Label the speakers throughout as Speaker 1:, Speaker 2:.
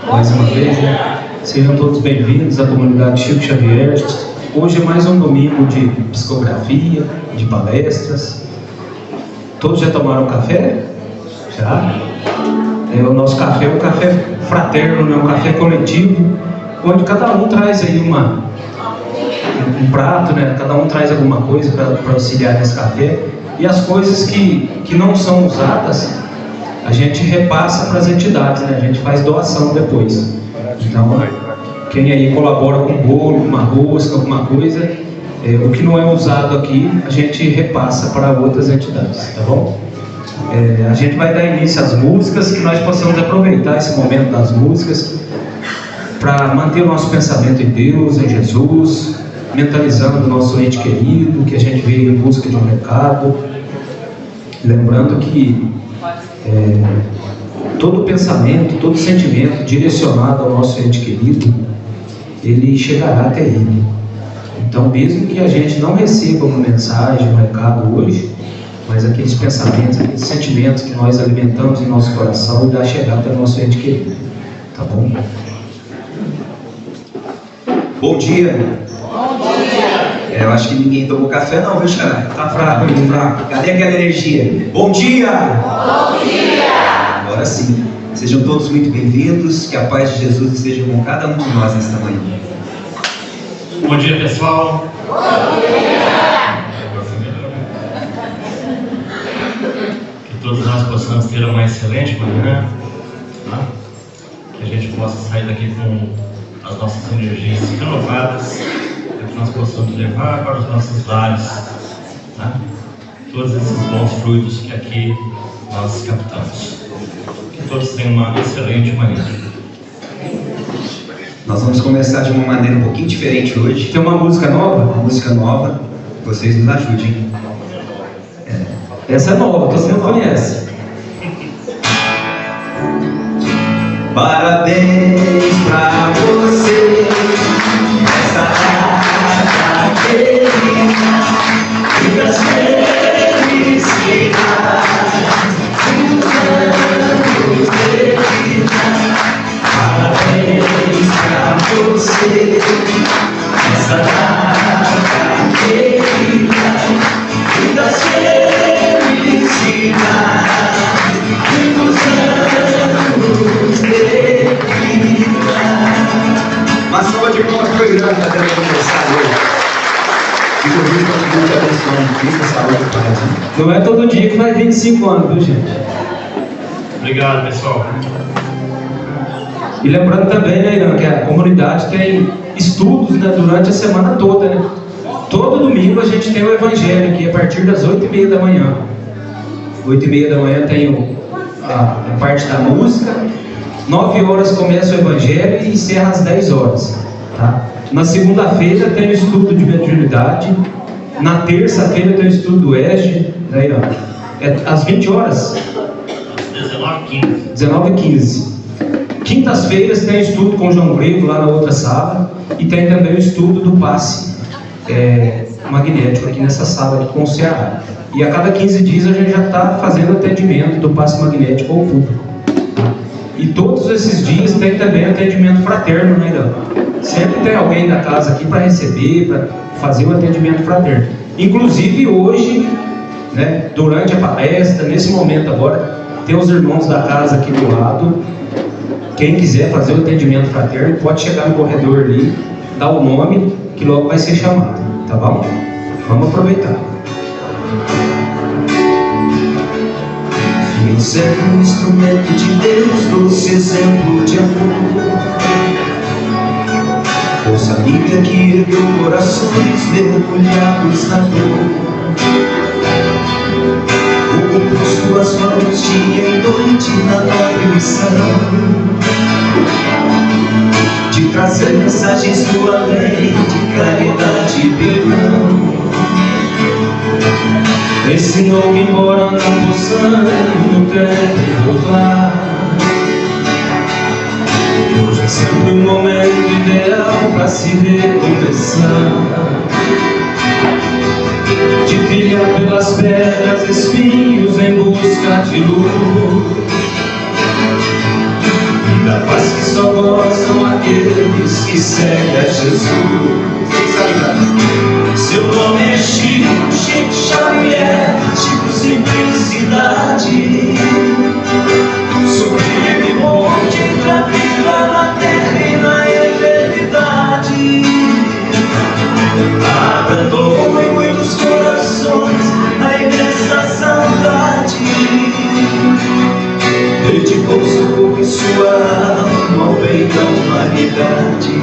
Speaker 1: mais uma vez, né? Sejam todos bem-vindos à comunidade Chico Xavier. Hoje é mais um domingo de psicografia, de palestras. Todos já tomaram café? Já? O nosso café é um café fraterno, né? Um café coletivo, onde cada um traz aí um prato, né? Cada um traz alguma coisa para auxiliar nesse café. E as coisas que não são usadas, a gente repassa para as entidades, né? A gente faz doação depois. Então, quem aí colabora com bolo, uma rosca, alguma coisa, o que não é usado aqui, a gente repassa para outras entidades, tá bom? A gente vai dar início às músicas, que nós possamos aproveitar esse momento das músicas para manter o nosso pensamento em Deus, em Jesus, mentalizando o nosso ente querido, que a gente veio em busca de um recado. Lembrando que todo pensamento, todo sentimento direcionado ao nosso ente querido, ele chegará até ele. Então, mesmo que a gente não receba uma mensagem, um recado hoje, mas aqueles pensamentos, aqueles sentimentos que nós alimentamos em nosso coração, irá chegar até o nosso ente querido. Tá bom?
Speaker 2: Bom dia!
Speaker 3: Bom dia!
Speaker 2: Eu acho que ninguém tomou café não, viu, Xará? Tá fraco, muito fraco. Cadê aquela energia? Bom dia!
Speaker 3: Bom dia!
Speaker 2: Agora sim. Sejam todos muito bem-vindos. Que a paz de Jesus esteja com cada um de nós nesta manhã.
Speaker 4: Bom dia, pessoal.
Speaker 3: Bom dia!
Speaker 4: Que todos nós possamos ter uma excelente manhã, tá? Que a gente possa sair daqui com as nossas energias renovadas, para que nós possamos levar para os nossos lares, tá? Todos esses bons frutos que aqui nós captamos. Que todos tenham uma excelente manhã.
Speaker 2: Nós vamos começar de uma maneira um pouquinho diferente hoje.
Speaker 1: Tem uma música nova?
Speaker 2: Uma música nova. Vocês nos ajudem.
Speaker 1: Essa é nova, todo mundo conhece.
Speaker 2: Parabéns pra você nessa data querida, muitas felicidades, muitos anos de vida. Parabéns pra você nessa data querida, muitas felicidades, muitos anos de vida. Uma salva de palmas para o grande até o aniversário. E por isso nós vamos te abençoando. Fica saúde e paz.
Speaker 1: Não é todo dia que vai 25 anos, viu, gente?
Speaker 4: Obrigado, pessoal.
Speaker 1: E lembrando também, né, Irã, que a comunidade tem estudos, né, durante a semana toda, né? Todo domingo a gente tem o Evangelho, que é a partir das 8h30 da manhã. 8h30 da manhã tem a parte da música. 9 horas começa o Evangelho e encerra às 10 horas. Tá? Na segunda-feira tem o estudo de mediunidade. Na terça-feira tem o estudo do ESG. Daí, ó, às 20 horas?
Speaker 4: 19h15.
Speaker 1: 19h15. Quintas-feiras tem o estudo com o João Grego lá na outra sala. E tem também o estudo do passe magnético aqui nessa sala aqui com o Ceará. E a cada 15 dias a gente já está fazendo atendimento do passe magnético ao público. E todos esses dias tem também atendimento fraterno, né, Irã? Sempre tem alguém da casa aqui para receber, para fazer o atendimento fraterno. Inclusive hoje, né, durante a palestra, nesse momento agora, tem os irmãos da casa aqui do lado. Quem quiser fazer o atendimento fraterno pode chegar no corredor ali, dar o nome, que logo vai ser chamado, tá bom? Vamos aproveitar.
Speaker 2: Você é um instrumento de Deus, doce exemplo de amor. Força amiga que ergueu corações mergulhados na dor. Ocupou suas mãos dia e noite na nobre missão de trazer mensagens do além, de caridade e perdão. Ensinou que embora não possamos no tempo voltar, hoje é sempre um momento ideal para se recomeçar. De trilhar pelas pedras, espinhos em busca de luz, e da paz que só filhos que seguem a Jesus. Seu nome é Chico, Chico Xavier, Chico Simplicidade. Sublime monte entre a vida na terra e na eternidade. Abrandou em muitos corações a imensa saudade. Dedicou seu corpo e sua alma ao bem da humanidade.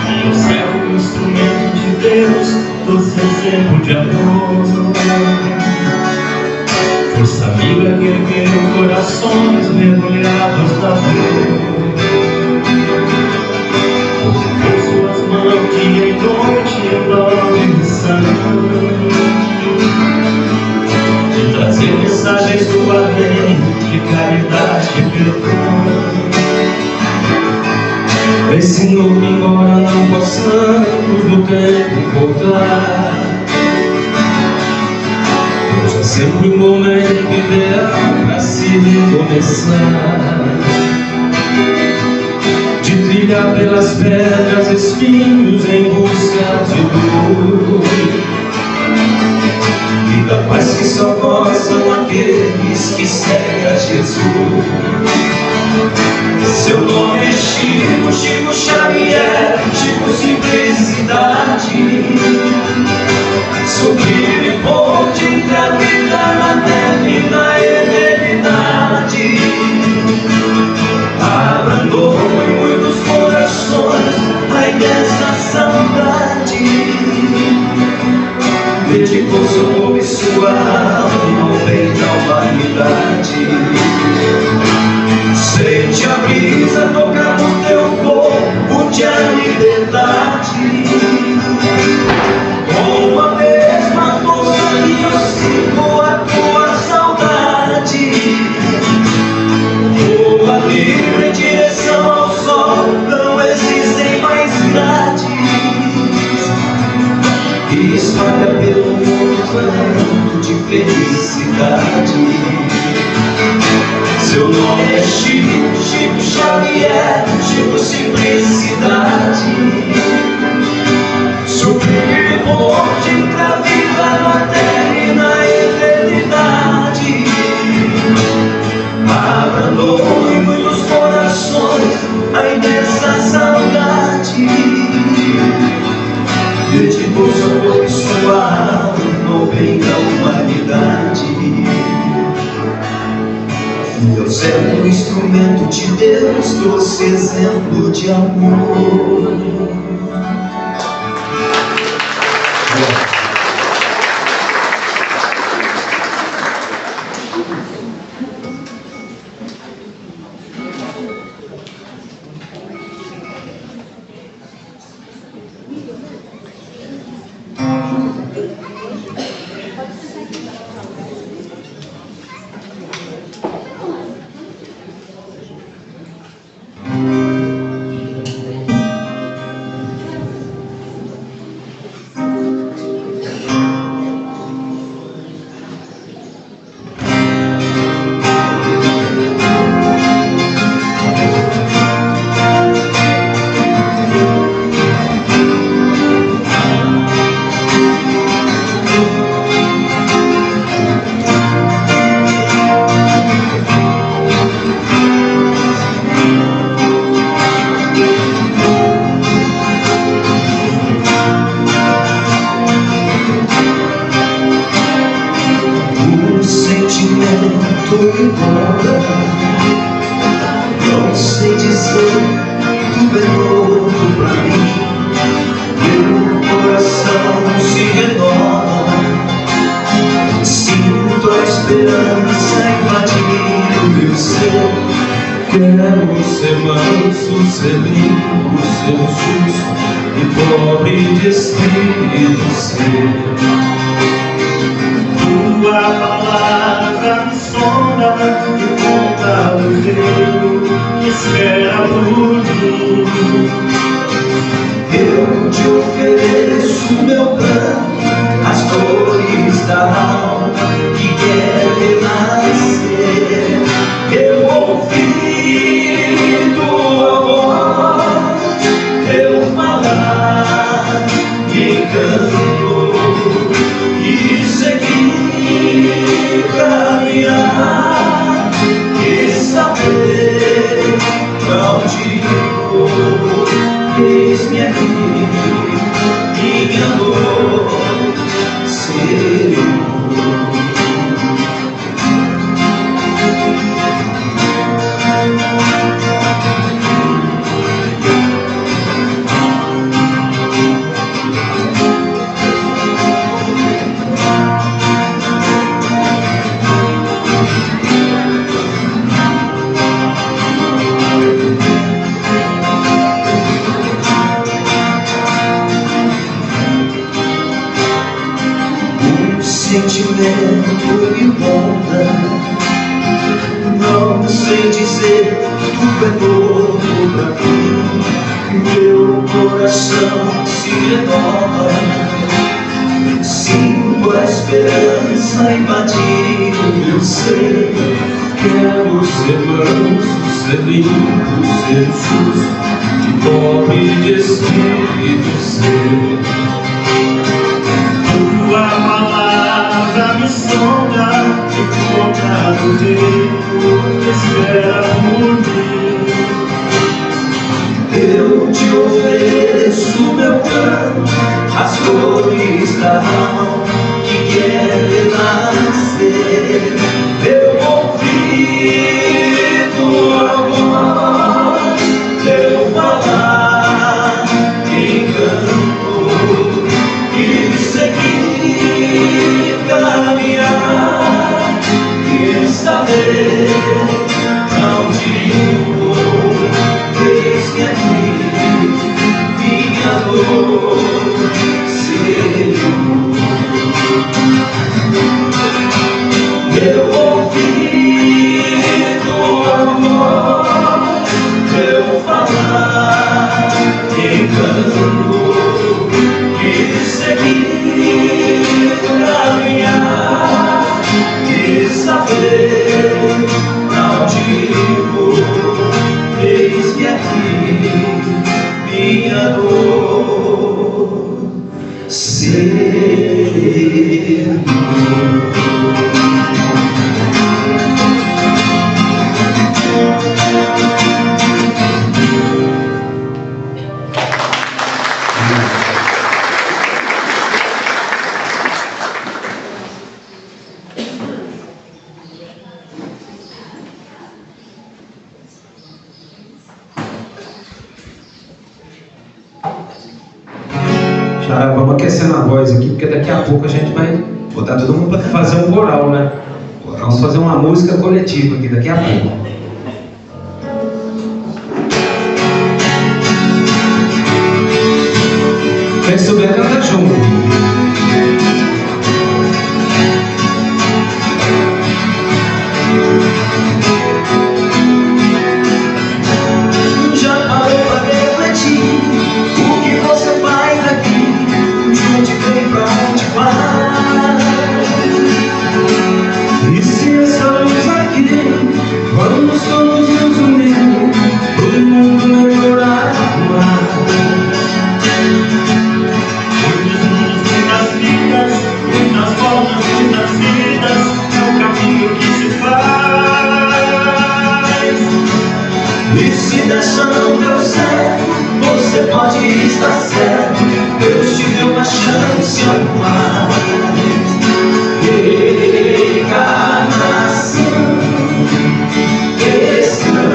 Speaker 4: E o céu, instrumento de Deus, doce exemplo de amor. Força amiga que ergueu corações mergulhados na dor. Ocupou suas mãos dia e noite em nome de sangue, de trazer mensagens do além, de caridade e perdão.
Speaker 1: Ensinou que embora não possamos no tempo voltar, hoje é sempre um momento ideal para se recomeçar. De trilhar pelas pedras, espinhos em busca de luz, e da paz que só gozam aqueles que seguem a Jesus. Seu nome é Chico, Chico Xavier, Chico Simplicidade. Sublime ponte entre a vida na terra e na eternidade. Abrandou em muitos corações a imensa saudade. Dedicou seu corpo e sua alma ao bem da humanidade. Sente a brisa tocar no teu corpo de a liberdade. Com a mesma força que eu sinto a tua saudade. Voa livre em direção ao sol, não existem mais grades. E espalha pelo mundo tanto de felicidade. Seu nome é Chico, Chico Xavier, Chico Simplicidade. Sublime ponte entre a vida na terra e na eternidade. Abrandou em muitos corações a imensa saudade. Dedicou seu corpo e sua alma ao bem da humanidade. Deus é um instrumento de Deus, doce exemplo de amor. Não sei dizer, tudo é novo pra mim. Meu coração se renova, sinto a esperança invadir o meu ser. Quero ser manso, ser limpo, ser justo e pobre de espírito ser.
Speaker 4: Tua palavra me sonda e conta o Deus que espera por mim.
Speaker 2: Eu te ofereço meu canto, as dores da alma que quer renascer. Eu ouvi tua voz. vem dizer que tudo é novo pra mim. Meu coração se renova, sinto a esperança invadir o meu ser. Quero ser manso, ser limpo, ser justo e pobre de espírito ser.
Speaker 4: Tua palavra me sonda, encontrar o reino que espera por mim.
Speaker 2: Eu te ofereço meu canto, as cores da alma que quer renascer. Eu ouvi tua voz, teu falar em canto, e seguir, caminhar e saber onde eu vou. Eis-me aqui, minha dor, Senhor. Eu ouvi tua voz, teu falar encanto, e seguir, caminhar e saber pra onde vou. Eis-me aqui, minha dor, Senhor.
Speaker 1: Já vamos aquecendo a voz aqui, porque daqui a pouco a gente vai botar todo mundo para fazer um coral, né? Vamos fazer uma música coletiva aqui daqui a pouco. Quem souber canta junto.
Speaker 2: Vamos todos nos unir pro mundo melhorar
Speaker 4: Muitos mundos, muitas vidas, muitas voltas, muitas vidas, é o caminho que se faz.
Speaker 2: E se deixar não deu certo, você pode estar certo. Deus te deu uma chance a mais. Reencarnação, questão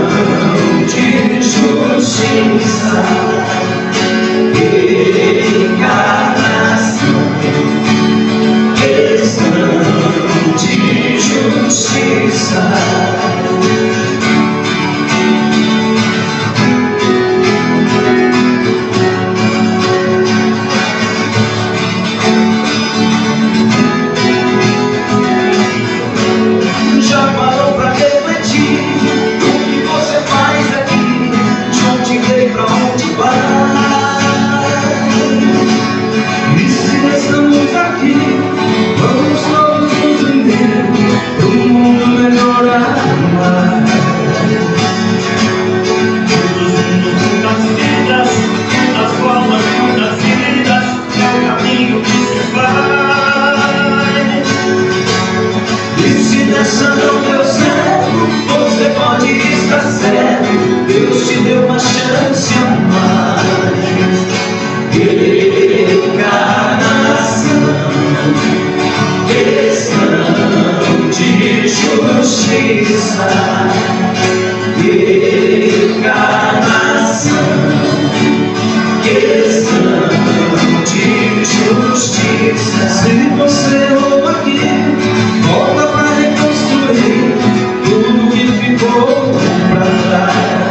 Speaker 2: de justiça. Reencarnação, questão de justiça. Deus te deu uma chance a mais. Reencarnação, questão de justiça. Reencarnação, questão de justiça. Se você rouba aqui, volta pra reconstruir tudo que ficou pra trás.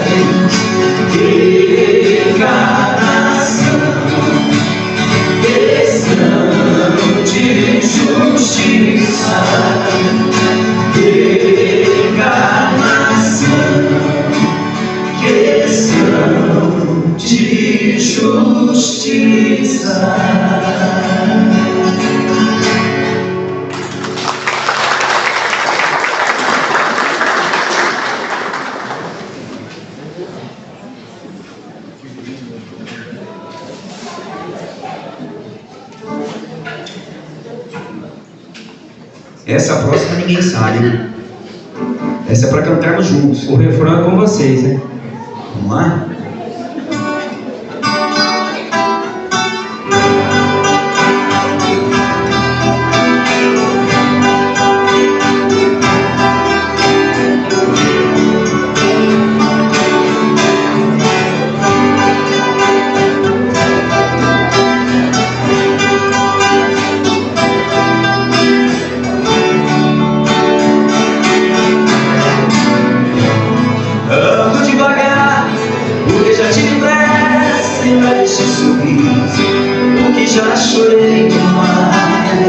Speaker 2: Essa próxima ninguém sabe. Essa é para cantarmos juntos.
Speaker 1: O refrão é com vocês, né?
Speaker 2: Vamos lá? Ando devagar, porque já tive pressa e pra deixar sorriso, porque já chorei demais.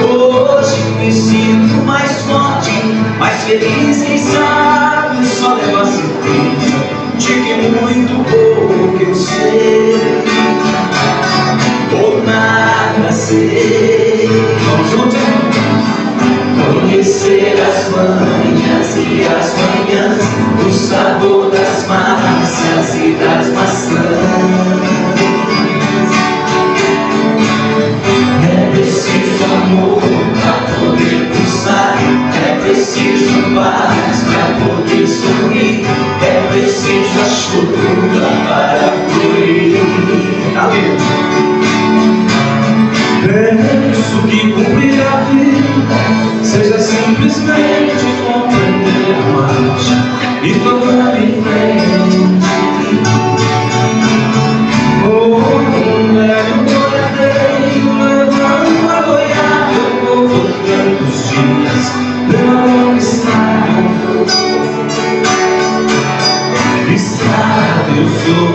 Speaker 2: Hoje me sinto mais forte, mais feliz, quem sabe só leva a certeza de que muito pouco eu sei, ou nada sei. Vamos juntos, hein? Conhecer as manhãs e as manhãs, o sabor das massas e das maçãs. É preciso amor para poder pulsar, é preciso paz para poder sorrir, é preciso a chuva para fluir. É isso que cumprir a vida seja simplesmente compreender a marcha e tocar em frente. Um velho boiadeiro levando a boiada, eu vou voltando os dias pela longa estrada. Estrada eu sou.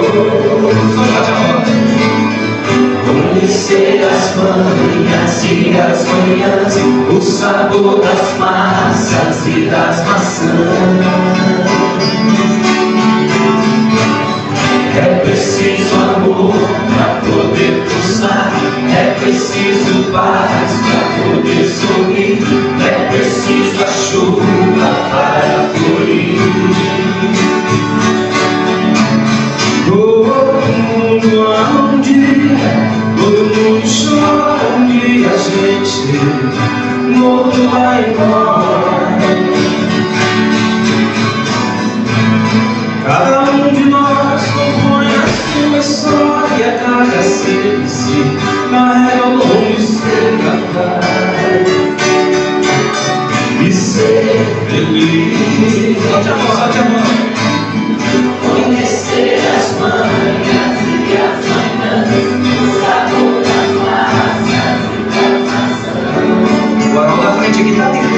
Speaker 2: Conhecer as manhãs e as manhãs, o sabor das massas e das maçãs. É preciso amor para poder pulsar, é preciso paz para poder sorrir, é preciso a chuva para fluir. Todo mundo ama um dia, todo mundo chora um dia, a gente no outro vai embora. Cada um de nós compõe a sua história, cada ser em si carrega o nome de ser capaz e ser feliz. Solte a mão, solte a mão. Conhecer as manhãs e as manhãs, o sabor das massas e das maçãs. Agora vamos na frente aqui, tá dentro.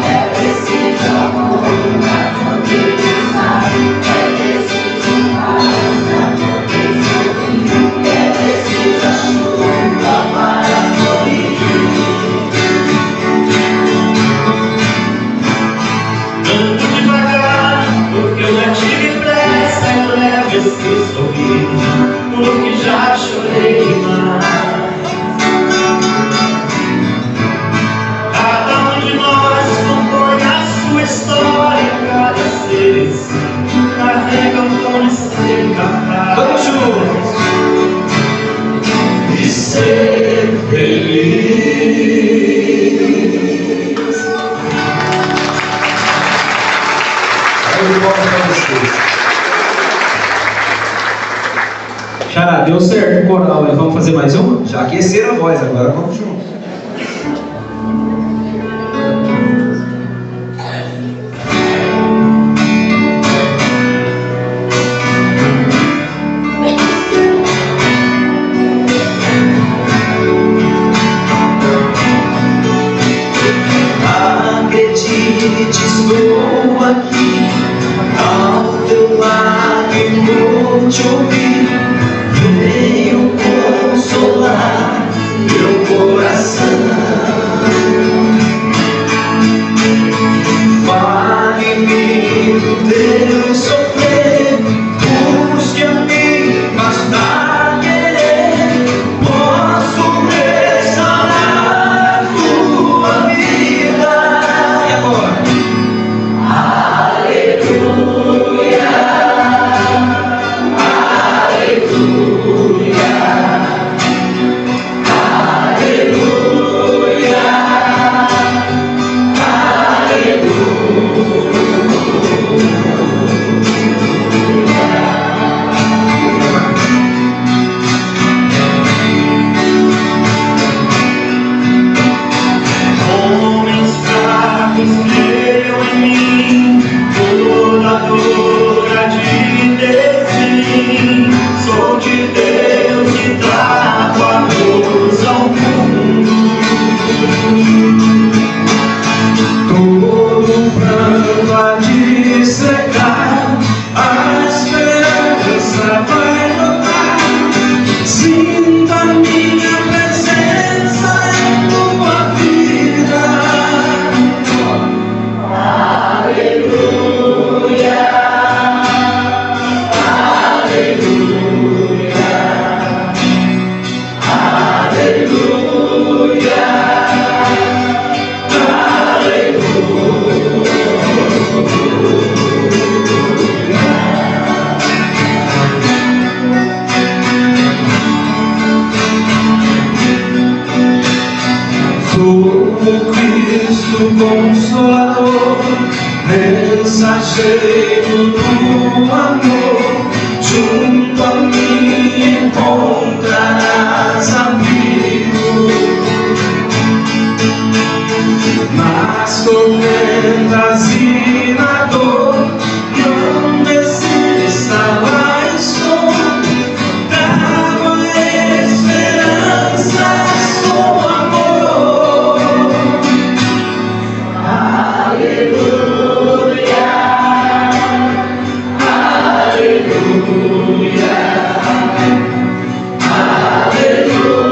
Speaker 2: É preciso amor para poder pensar, é preciso paz para poder sorrir, é preciso a chuva para fluir.
Speaker 4: Ando devagar, porque eu já tive pressa, eu levo esse sorriso, porque já chorei demais. Cada um de nós compõe a sua história, cada ser em si carrega um tom de ser capaz.
Speaker 2: Vamos juntos! E ser feliz. Eu volto para vocês.
Speaker 1: Xará, deu certo o coral, né? Vamos fazer mais uma?
Speaker 2: Já aqueceram a voz, agora vamos juntos. Acredite, estou aqui ao teu lado e vou te ouvir. Venho consolar meu coração. Fale-me do teu sofrer, busque a mim, basta querer. Posso restaurar a tua vida. E agora? Aleluia, aleluia, aleluia.
Speaker 1: mensageiro do amor, junto a mim encontrarás amigo. Nas tormentas e na dor, não desista, lá estou. Trago a esperança, sou amor. Aleluia, aleluia, aleluia,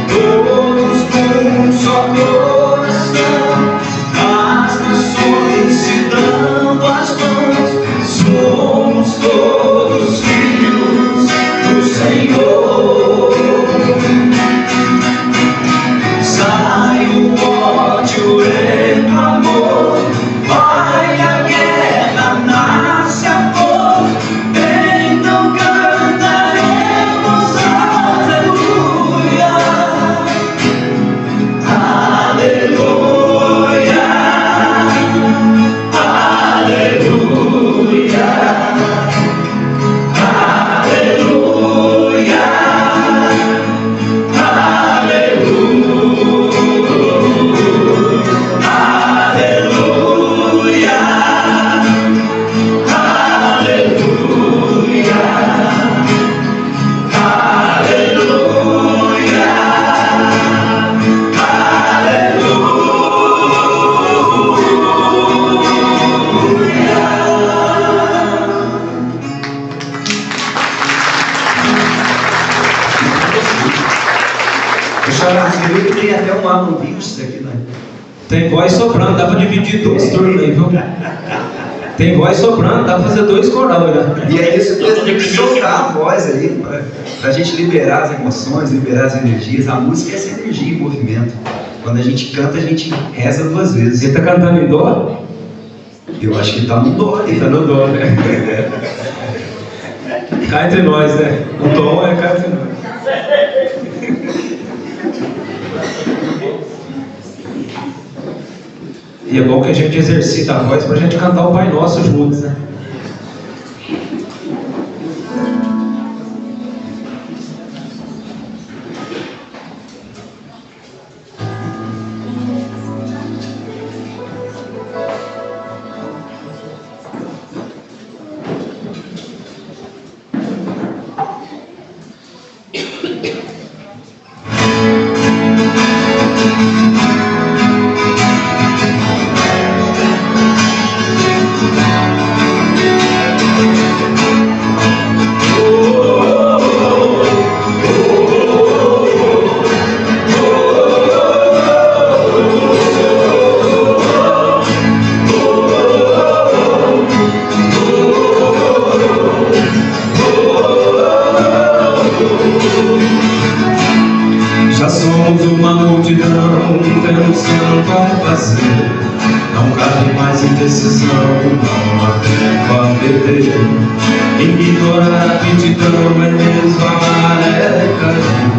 Speaker 1: todos com um só coração, as nações se dando as mãos, somos todos filhos do Senhor. Sai o ódio entre o amor, vai a guerra, nasce amor, então cantaremos aleluia, aleluia, aleluia, aleluia,
Speaker 2: Eu tem até um Alan Wilson aqui, né?
Speaker 1: Tem voz soprando, dá pra dividir duas turmas aí, viu? Tem voz soprando, dá pra fazer dois coral, né?
Speaker 2: E é isso mesmo, tem que soltar a voz aí, pra gente liberar as emoções, liberar as energias. A música é essa energia em movimento. Quando a gente canta, a gente reza duas vezes.
Speaker 1: Você tá cantando em dó?
Speaker 2: Eu acho que tá no dó aí.
Speaker 1: Tá no dó, né? Cá entre nós, né? O tom é cá entre nós. E é bom que a gente exercita a voz pra gente cantar o Pai Nosso juntos, né? Já somos uma multidão, temos tanto a fazer. Não cabe mais indecisão, não há tempo a perder. Ignorar a aptidão é resvalar, é cair.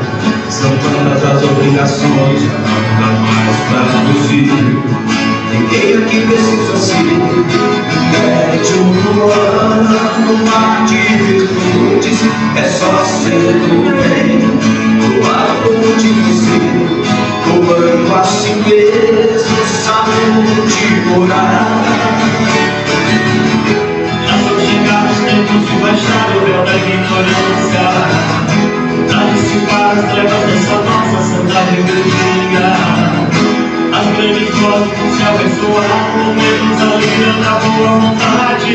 Speaker 1: São tantas as obrigações, já não dá mais pra fugir.
Speaker 2: Ninguém aqui precisa ser mete um ano no mar de virtudes. É só ser do bem, doar por de você, doando a si mesmo, saúde moral.
Speaker 4: Já são chegados os tempos de baixar o véu da ignorância, pra dissipar as trevas dessa nossa santa rebeldia. As grandes vozes vão se abençoar, no menos a lira da boa vontade.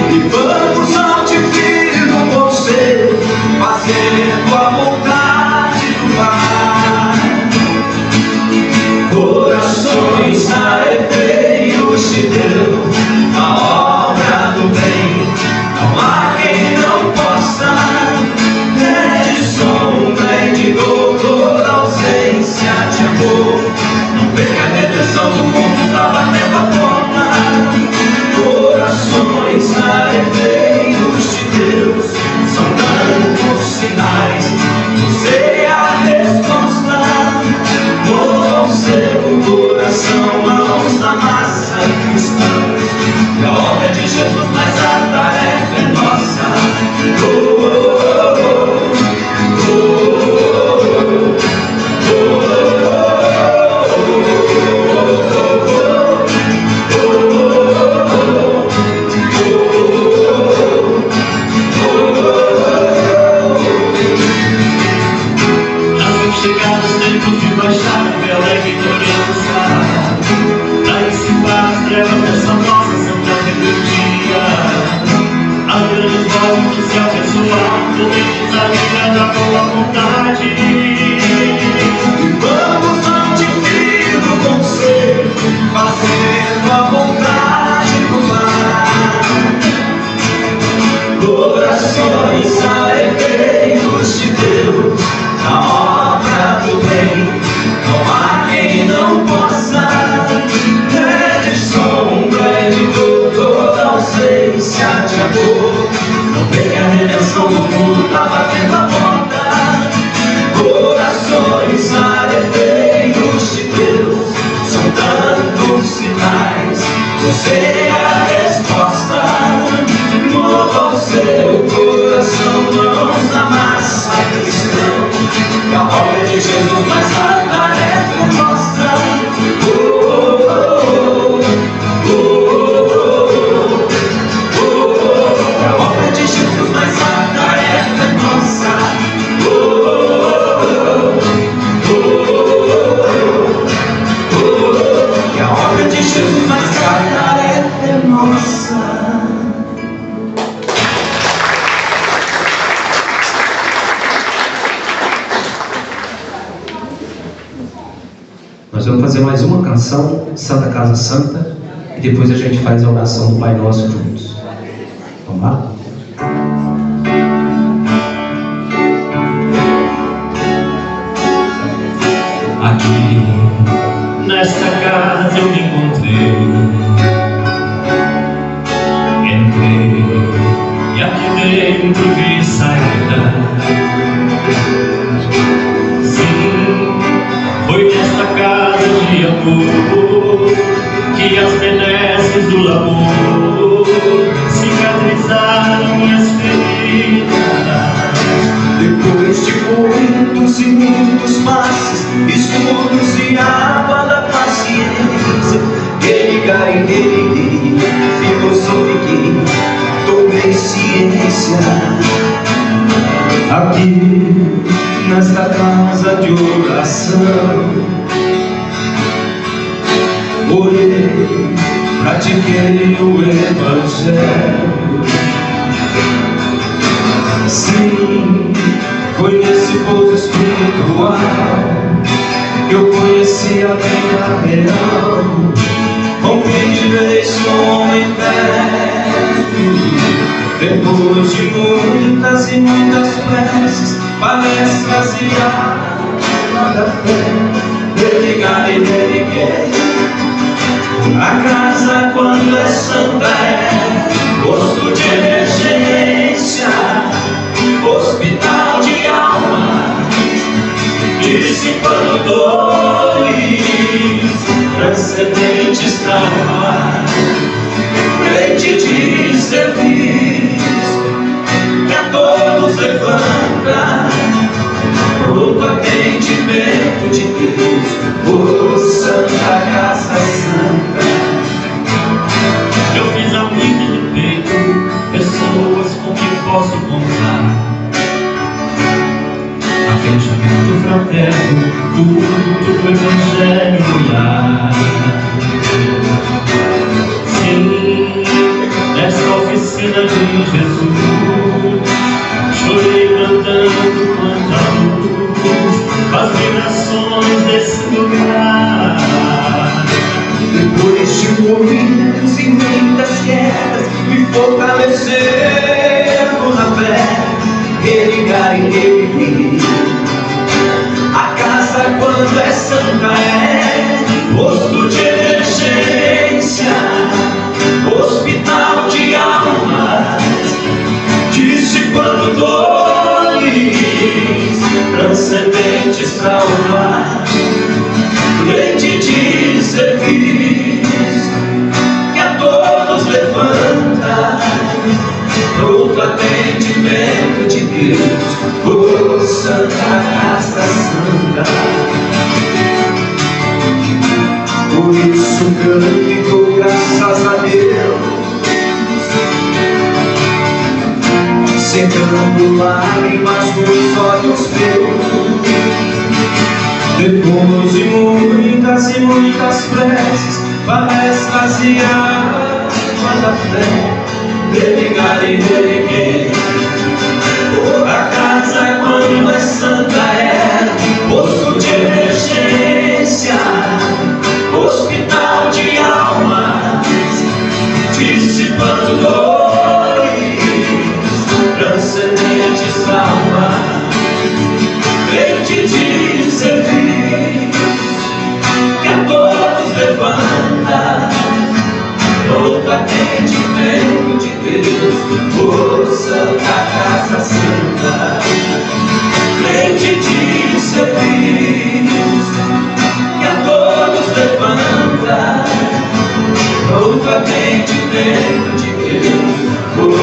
Speaker 2: E vamos ao divino conselho, fazendo a vontade do Pai. Corações arrepeios de Deus, a obra do bem. Não há quem não possa, é de sombra e de doutor.
Speaker 4: da boa vontade.
Speaker 2: Vamos ao divino conselho, fazendo a vontade do Pai. Corações alegres de Deus, na obra do bem, não há quem não possa. É de sombra, é de dor, toda ausência de amor. Não vem a redenção do mundo, tá batendo a porta. Corações alegres de Deus, são tantos sinais, você é a resposta. Mova o seu coração, mãos na massa, cristão, que a obra de Jesus mais a tarefa mostra. Que a obra de Jesus mais a tarefa é nossa. Que a obra de Jesus mais a tarefa é nossa.
Speaker 1: Nós vamos fazer mais uma canção, Santa Casa Santa, e depois a gente faz a oração do Pai Nosso juntos. Vamos lá?
Speaker 4: Aqui, nesta casa eu me encontrei. Entrei e aqui dentro vi saída. Sim, foi nesta casa de amor que as benesses do labor cicatrizaram minhas feridas.
Speaker 2: Depois de muitos e muitos passos, estudos e água da paciência, ele filosofiquei, tomei ciência.
Speaker 1: Aqui, nesta casa de oração, orei, pratiquei o Evangelho. Sim, foi nesse pouso espiritual que eu conheci a vida real. Rompi de vez com o homem velho. Depois de muitas e muitas preces, palestras e água da fé, religar e religuei. A casa quando é santa é posto de emergência, hospital de alma, dissipando dores, transcendentes traumas, frente de serviço, que a todos levanta, pronto atendimento de Deus, por Santa Casa Santa.
Speaker 4: Eu fiz amigos do peito, pessoas com quem posso contar. Atendimento fraterno, culto do Evangelho no lar. Sim, nesta oficina de Jesus, chorei cantando quanta luz, as vibrações desse lugar.
Speaker 2: Depois de muitos e muitas quedas, me fortaleceram na fé, religar e reunir. A casa quando é santa é posto de emergência, hospital de almas, dissipando dores, transcendentes traumas, frente de serviço, que a todos levanta, pronto atendimento de Deus, por Santa Casa Santa. Por isso canto e dou graças a Deus, secando lágrimas nos olhos meus. Depois de muitas e muitas preces, palestras e água da fé, religar e religuei. A casa quando quanto mais santa é, posto de emergência, hospital de almas, dissipando dores, transcendentes almas, crente de servir, que a todos levanta, louco atendimento de Deus, oh Santa Casa Santa, crente de serviço, que a todos levanta, louco atendimento de Deus, oh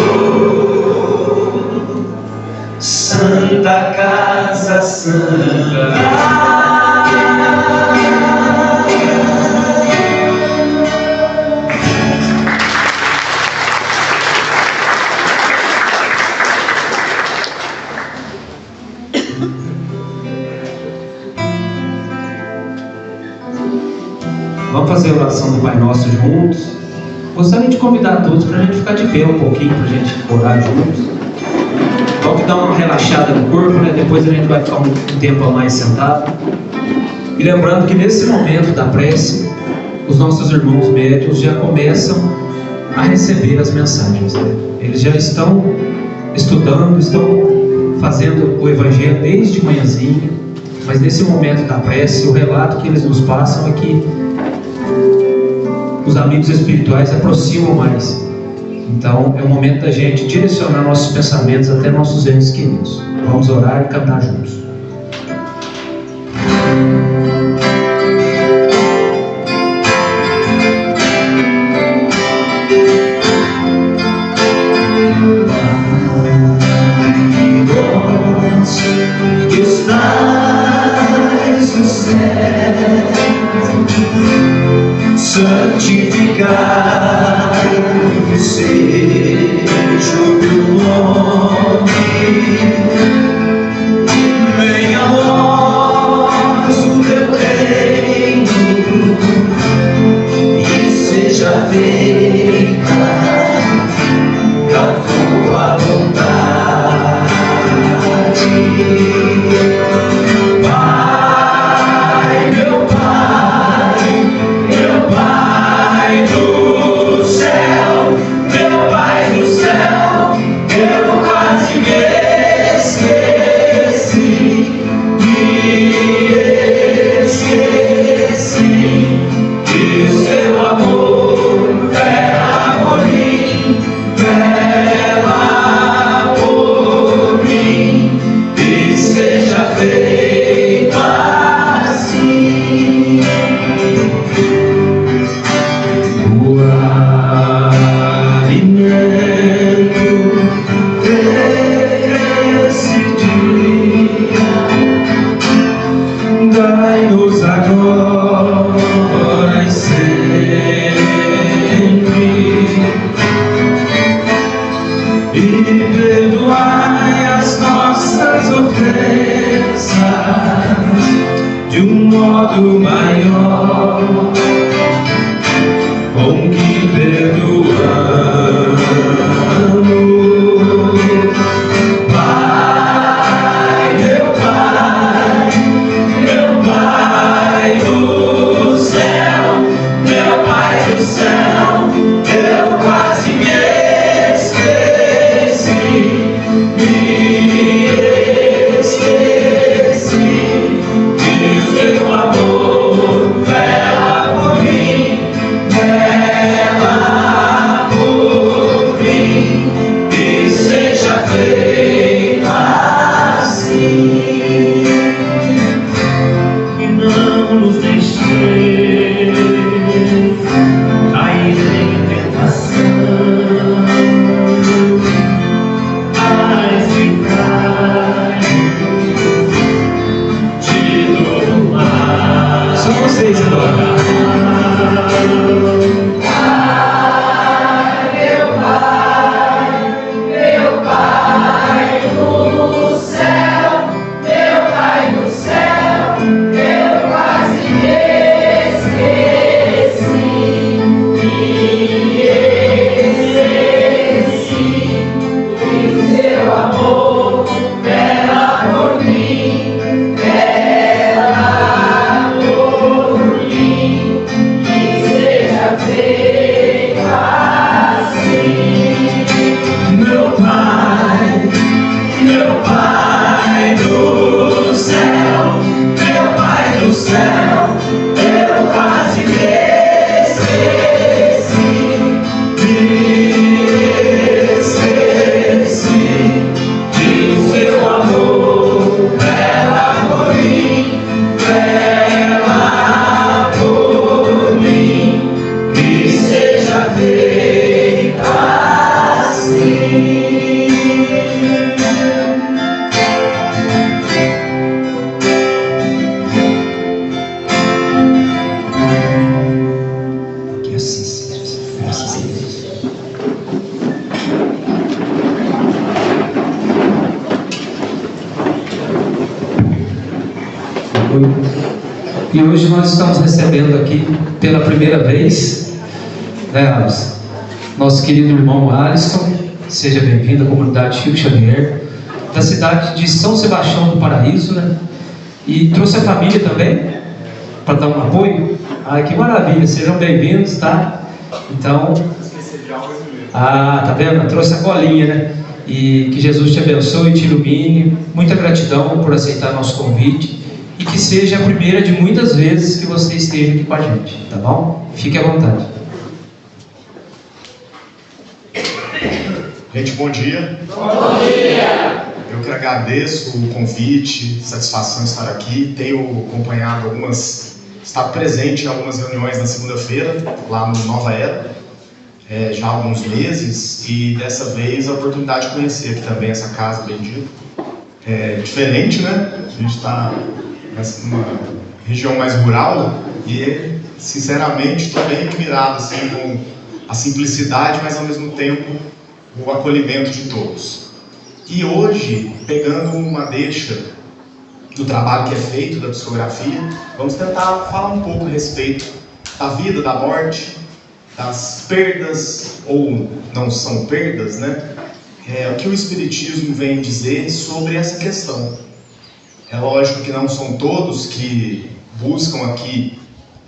Speaker 2: Santa Casa Santa.
Speaker 1: Vamos fazer a oração do Pai Nosso juntos. Gostaria de convidar todos para a gente ficar de pé um pouquinho, para a gente orar juntos. Vamos dar uma relaxada no corpo, né? Depois a gente vai ficar um tempo a mais sentado. E lembrando que nesse momento da prece, os nossos irmãos médios já começam a receber as mensagens, né? Eles já estão estudando, estão fazendo o Evangelho desde manhãzinha, mas nesse momento da prece, o relato que eles nos passam é que os amigos espirituais se aproximam mais. Então é o momento da gente direcionar nossos pensamentos até nossos entes queridos. Vamos orar e cantar juntos.
Speaker 2: Que estás no céu, santificado seja o teu nome, venha a nós o teu reino e seja feita a tua vontade. Dai-nos agora e sempre, e perdoai as nossas ofensas de um modo maior, com que perdoamos. Amor, vela
Speaker 1: apoio. E hoje nós estamos recebendo aqui pela primeira vez, né, Alisson? Nosso querido irmão Alisson, seja bem-vindo à comunidade Chico Xavier, da cidade de São Sebastião do Paraíso, né? E trouxe a família também, para dar um apoio. Ai, que maravilha, sejam bem-vindos, tá? Então, tá vendo? Trouxe a colinha, né? E que Jesus te abençoe e te ilumine. Muita gratidão por aceitar nosso convite e que seja a primeira de muitas vezes que você esteja aqui com a gente, tá bom? Fique à vontade.
Speaker 5: Gente, bom dia.
Speaker 3: Bom dia.
Speaker 5: Eu que agradeço o convite, satisfação estar aqui. Tenho acompanhado estado presente em algumas reuniões na segunda-feira, lá no Nova Era, já há alguns meses, e dessa vez a oportunidade de conhecer aqui também essa casa bendita. É diferente, né? A gente está numa região mais rural e, sinceramente, estou bem admirado assim, com a simplicidade, mas ao mesmo tempo o acolhimento de todos. E hoje, pegando uma deixa do trabalho que é feito, da psicografia, vamos tentar falar um pouco a respeito da vida, da morte, das perdas, ou não são perdas, né? O que o Espiritismo vem dizer sobre essa questão. É lógico que não são todos que buscam aqui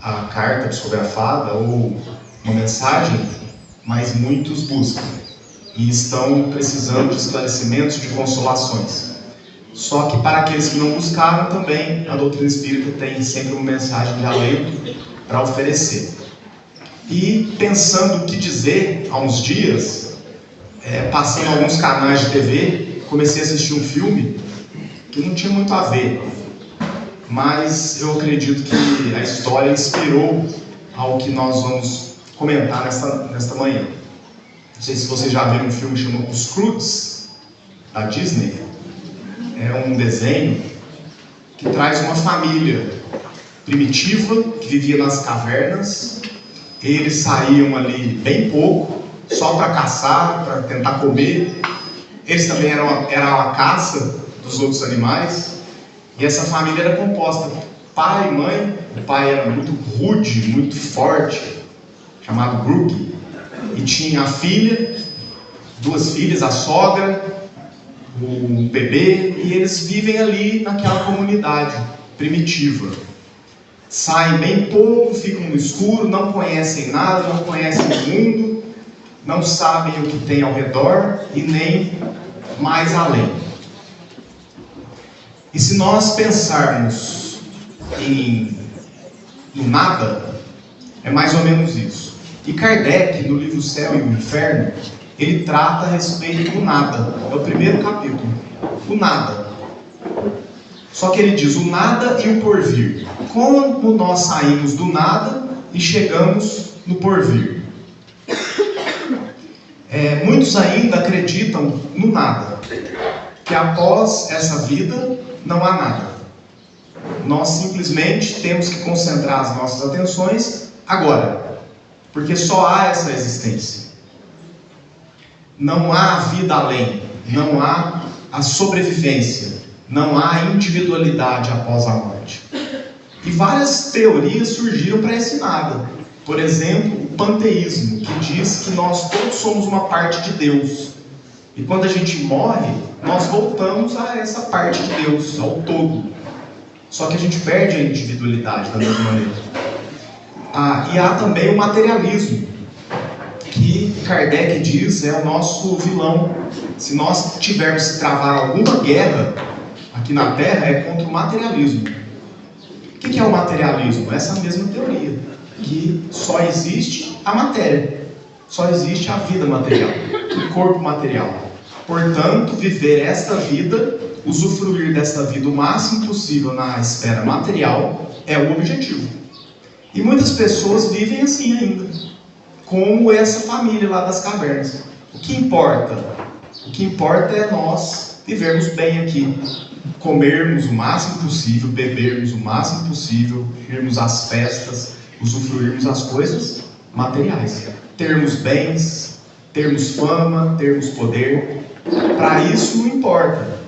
Speaker 5: a carta psicografada ou uma mensagem, mas muitos buscam e estão precisando de esclarecimentos, de consolações. Só que para aqueles que não buscaram também, a doutrina espírita tem sempre uma mensagem de alento para oferecer. E pensando o que dizer, há uns dias, passando alguns canais de TV, comecei a assistir um filme que não tinha muito a ver, mas eu acredito que a história inspirou ao que nós vamos comentar nesta manhã. Não sei se vocês já viram um filme chamado Os Croods, da Disney. É um desenho que traz uma família primitiva que vivia nas cavernas. Eles saíam ali bem pouco, só para caçar, para tentar comer. Eles também eram a caça dos outros animais. E essa família era composta por pai e mãe. O pai era muito rude, muito forte, chamado Grook. E tinha a filha, duas filhas, a sogra, o bebê, e eles vivem ali naquela comunidade primitiva. Saem bem pouco, ficam no escuro, não conhecem nada, não conhecem o mundo, não sabem o que tem ao redor e nem mais além. E se nós pensarmos no nada, é mais ou menos isso. E Kardec, no livro O Céu e o Inferno, ele trata a respeito do nada. É o primeiro capítulo. O nada. Só que ele diz o nada e o porvir. Como nós saímos do nada e chegamos no porvir? Muitos ainda acreditam no nada. Que após essa vida não há nada. Nós simplesmente temos que concentrar as nossas atenções agora. Porque só há essa existência. Não há vida além. Não há a sobrevivência. Não há individualidade após a morte. E várias teorias surgiram para esse nada. Por exemplo, o panteísmo, que diz que nós todos somos uma parte de Deus. E quando a gente morre, nós voltamos a essa parte de Deus, ao todo. Só que a gente perde a individualidade da mesma maneira. E há também o materialismo, que Kardec diz é o nosso vilão. Se nós tivermos que travar alguma guerra aqui na Terra, é contra o materialismo. O que é o materialismo? Essa mesma teoria, que só existe a matéria, só existe a vida material, o corpo material. Portanto, viver esta vida, usufruir desta vida o máximo possível na esfera material, é o objetivo. E muitas pessoas vivem assim ainda, como essa família lá das cavernas. O que importa? O que importa é nós vivermos bem aqui, comermos o máximo possível, bebermos o máximo possível, irmos às festas, usufruirmos as coisas materiais, termos bens, termos fama, termos poder. Para isso não importa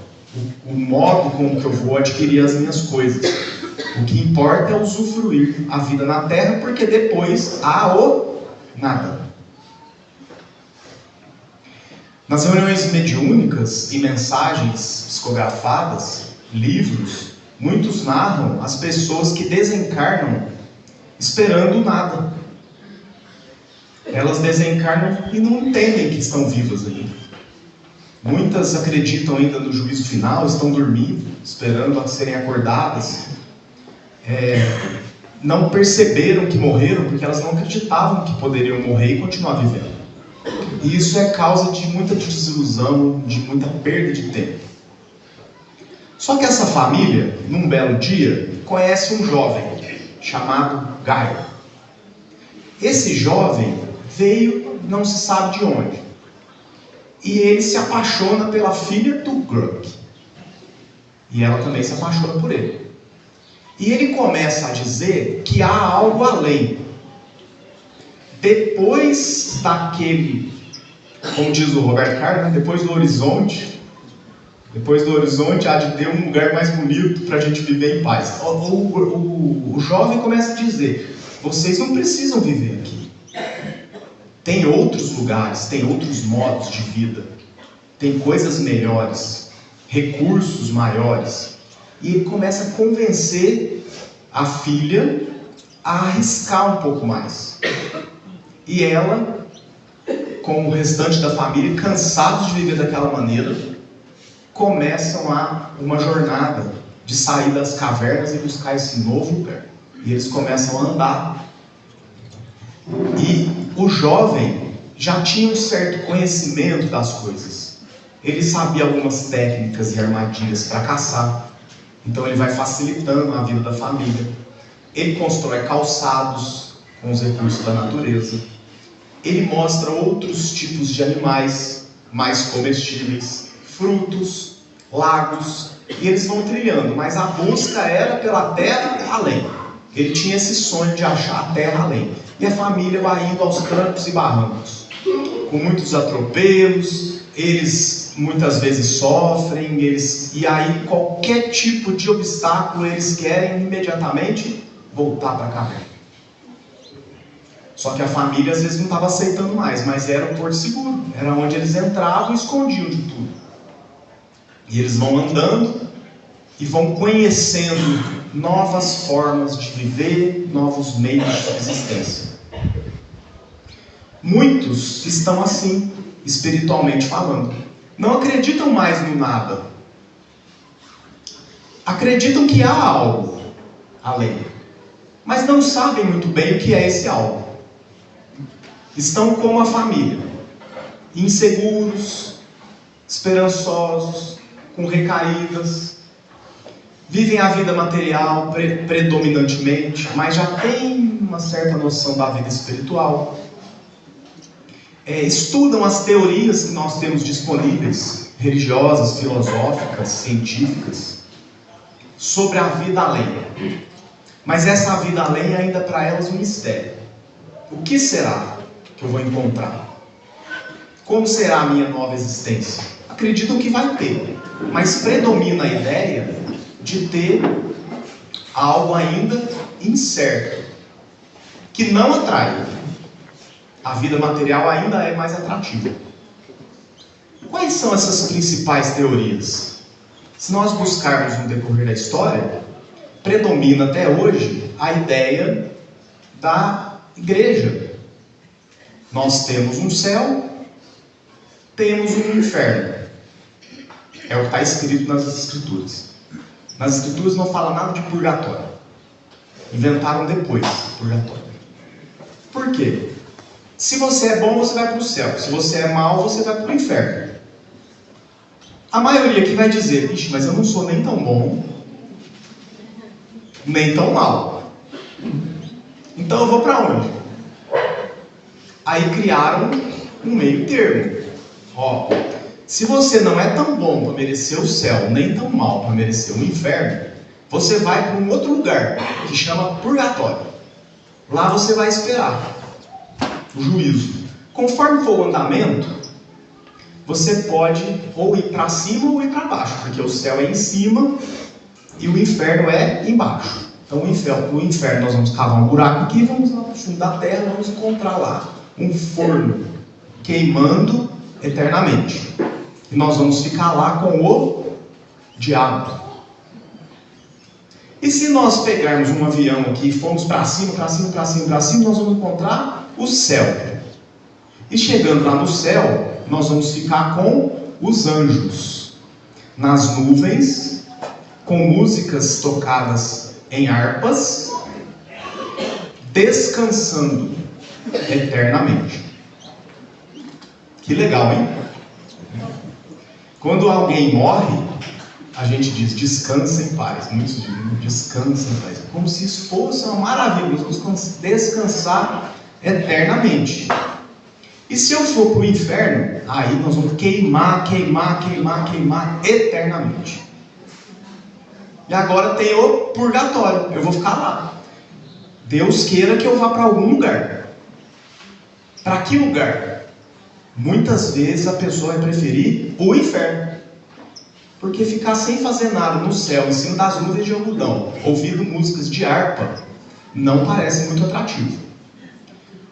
Speaker 5: o modo como que eu vou adquirir as minhas coisas. O que importa é usufruir a vida na terra, porque depois há o nada. Nas reuniões mediúnicas e mensagens psicografadas, livros, muitos narram as pessoas que desencarnam esperando o nada. Elas desencarnam e não entendem que estão vivas ainda. Muitas acreditam ainda no juízo final, estão dormindo, esperando a serem acordadas. Não perceberam que morreram porque elas não acreditavam que poderiam morrer e continuar vivendo. E isso é causa de muita desilusão, de muita perda de tempo. Só que essa família, num belo dia, conhece um jovem chamado Gaio. Esse jovem veio, não se sabe de onde. E ele se apaixona pela filha do Gruck. E ela também se apaixona por ele. E ele começa a dizer que há algo além. Depois daquele, como diz o Roberto Carlos, depois do horizonte há de ter um lugar mais bonito para a gente viver em paz. O jovem começa a dizer: vocês não precisam viver aqui. Tem outros lugares, tem outros modos de vida, tem coisas melhores, recursos maiores. E ele começa a convencer a filha a arriscar um pouco mais. E ela, com o restante da família, cansados de viver daquela maneira, começam uma jornada de sair das cavernas e buscar esse novo lugar. E eles começam a andar. E o jovem já tinha um certo conhecimento das coisas. Ele sabia algumas técnicas e armadilhas para caçar. Então ele vai facilitando a vida da família. Ele constrói calçados com os recursos da natureza. Ele mostra outros tipos de animais mais comestíveis, frutos, lagos, e eles vão trilhando, mas a busca era pela terra além. Ele tinha esse sonho de achar a terra além. E a família vai indo aos trancos e barrancos, com muitos atropelos, eles muitas vezes sofrem, e aí qualquer tipo de obstáculo eles querem imediatamente voltar para a caverna. Só que a família às vezes não estava aceitando mais, mas era o porto seguro, era onde eles entravam e escondiam de tudo. E eles vão andando e vão conhecendo novas formas de viver, novos meios de existência. Muitos estão assim, espiritualmente falando. Não acreditam mais no nada. Acreditam que há algo além, mas não sabem muito bem o que é esse algo. Estão como a família, inseguros, esperançosos, com recaídas, vivem a vida material predominantemente, mas já têm uma certa noção da vida espiritual. Estudam as teorias que nós temos disponíveis, religiosas, filosóficas, científicas, sobre a vida além. Mas essa vida além ainda para elas um mistério. O que será que eu vou encontrar? Como será a minha nova existência? Acreditam que vai ter, mas predomina a ideia de ter algo ainda incerto, que não atrai. A vida material ainda é mais atrativa. Quais são essas principais teorias? Se nós buscarmos no decorrer da história, predomina até hoje a ideia da igreja. Nós temos um céu, temos um inferno. É o que está escrito nas Escrituras. Nas Escrituras não fala nada de purgatório. Inventaram depois purgatório. Por quê? Se você é bom, você vai para o céu. Se você é mau, você vai para o inferno. A maioria que vai dizer: vixe, mas eu não sou nem tão bom, nem tão mau. Então eu vou para onde? Aí criaram um meio termo. Se você não é tão bom para merecer o céu, nem tão mal para merecer o inferno, você vai para um outro lugar, que chama purgatório. Lá você vai esperar o juízo. Conforme for o andamento, você pode ou ir para cima ou ir para baixo, porque o céu é em cima e o inferno é embaixo. Então o inferno nós vamos cavar um buraco aqui, vamos lá no fundo da terra, vamos encontrar lá um forno queimando eternamente. E nós vamos ficar lá com o diabo. E se nós pegarmos um avião aqui e formos para cima, nós vamos encontrar o céu. E chegando lá no céu, nós vamos ficar com os anjos, nas nuvens, com músicas tocadas em harpas, descansando eternamente. Que legal, hein? Quando alguém morre, a gente diz descansa em paz. Muitos dizem descansa em paz. Como se isso fosse uma maravilha. Nós vamos descansar eternamente. E se eu for para o inferno, aí nós vamos queimar eternamente. E agora tem o purgatório. Eu vou ficar lá. Deus queira que eu vá para algum lugar. Para que lugar? Muitas vezes a pessoa vai preferir o inferno. Porque ficar sem fazer nada no céu, em cima das nuvens de algodão, ouvindo músicas de harpa, não parece muito atrativo.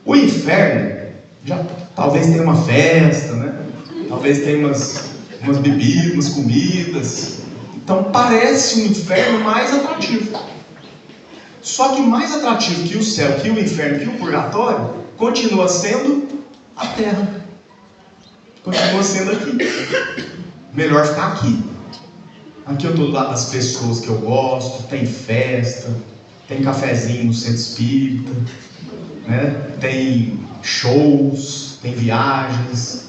Speaker 5: O inferno, já talvez tenha uma festa, né? Talvez tenha umas bebidas, umas comidas. Então parece um inferno mais atrativo. Só que mais atrativo que o céu, que o inferno, que o purgatório, continua sendo a terra. Continua sendo aqui. Melhor ficar aqui. Aqui eu estou do lado das pessoas que eu gosto, tem festa, tem cafezinho no centro espírita, né? Tem shows, tem viagens,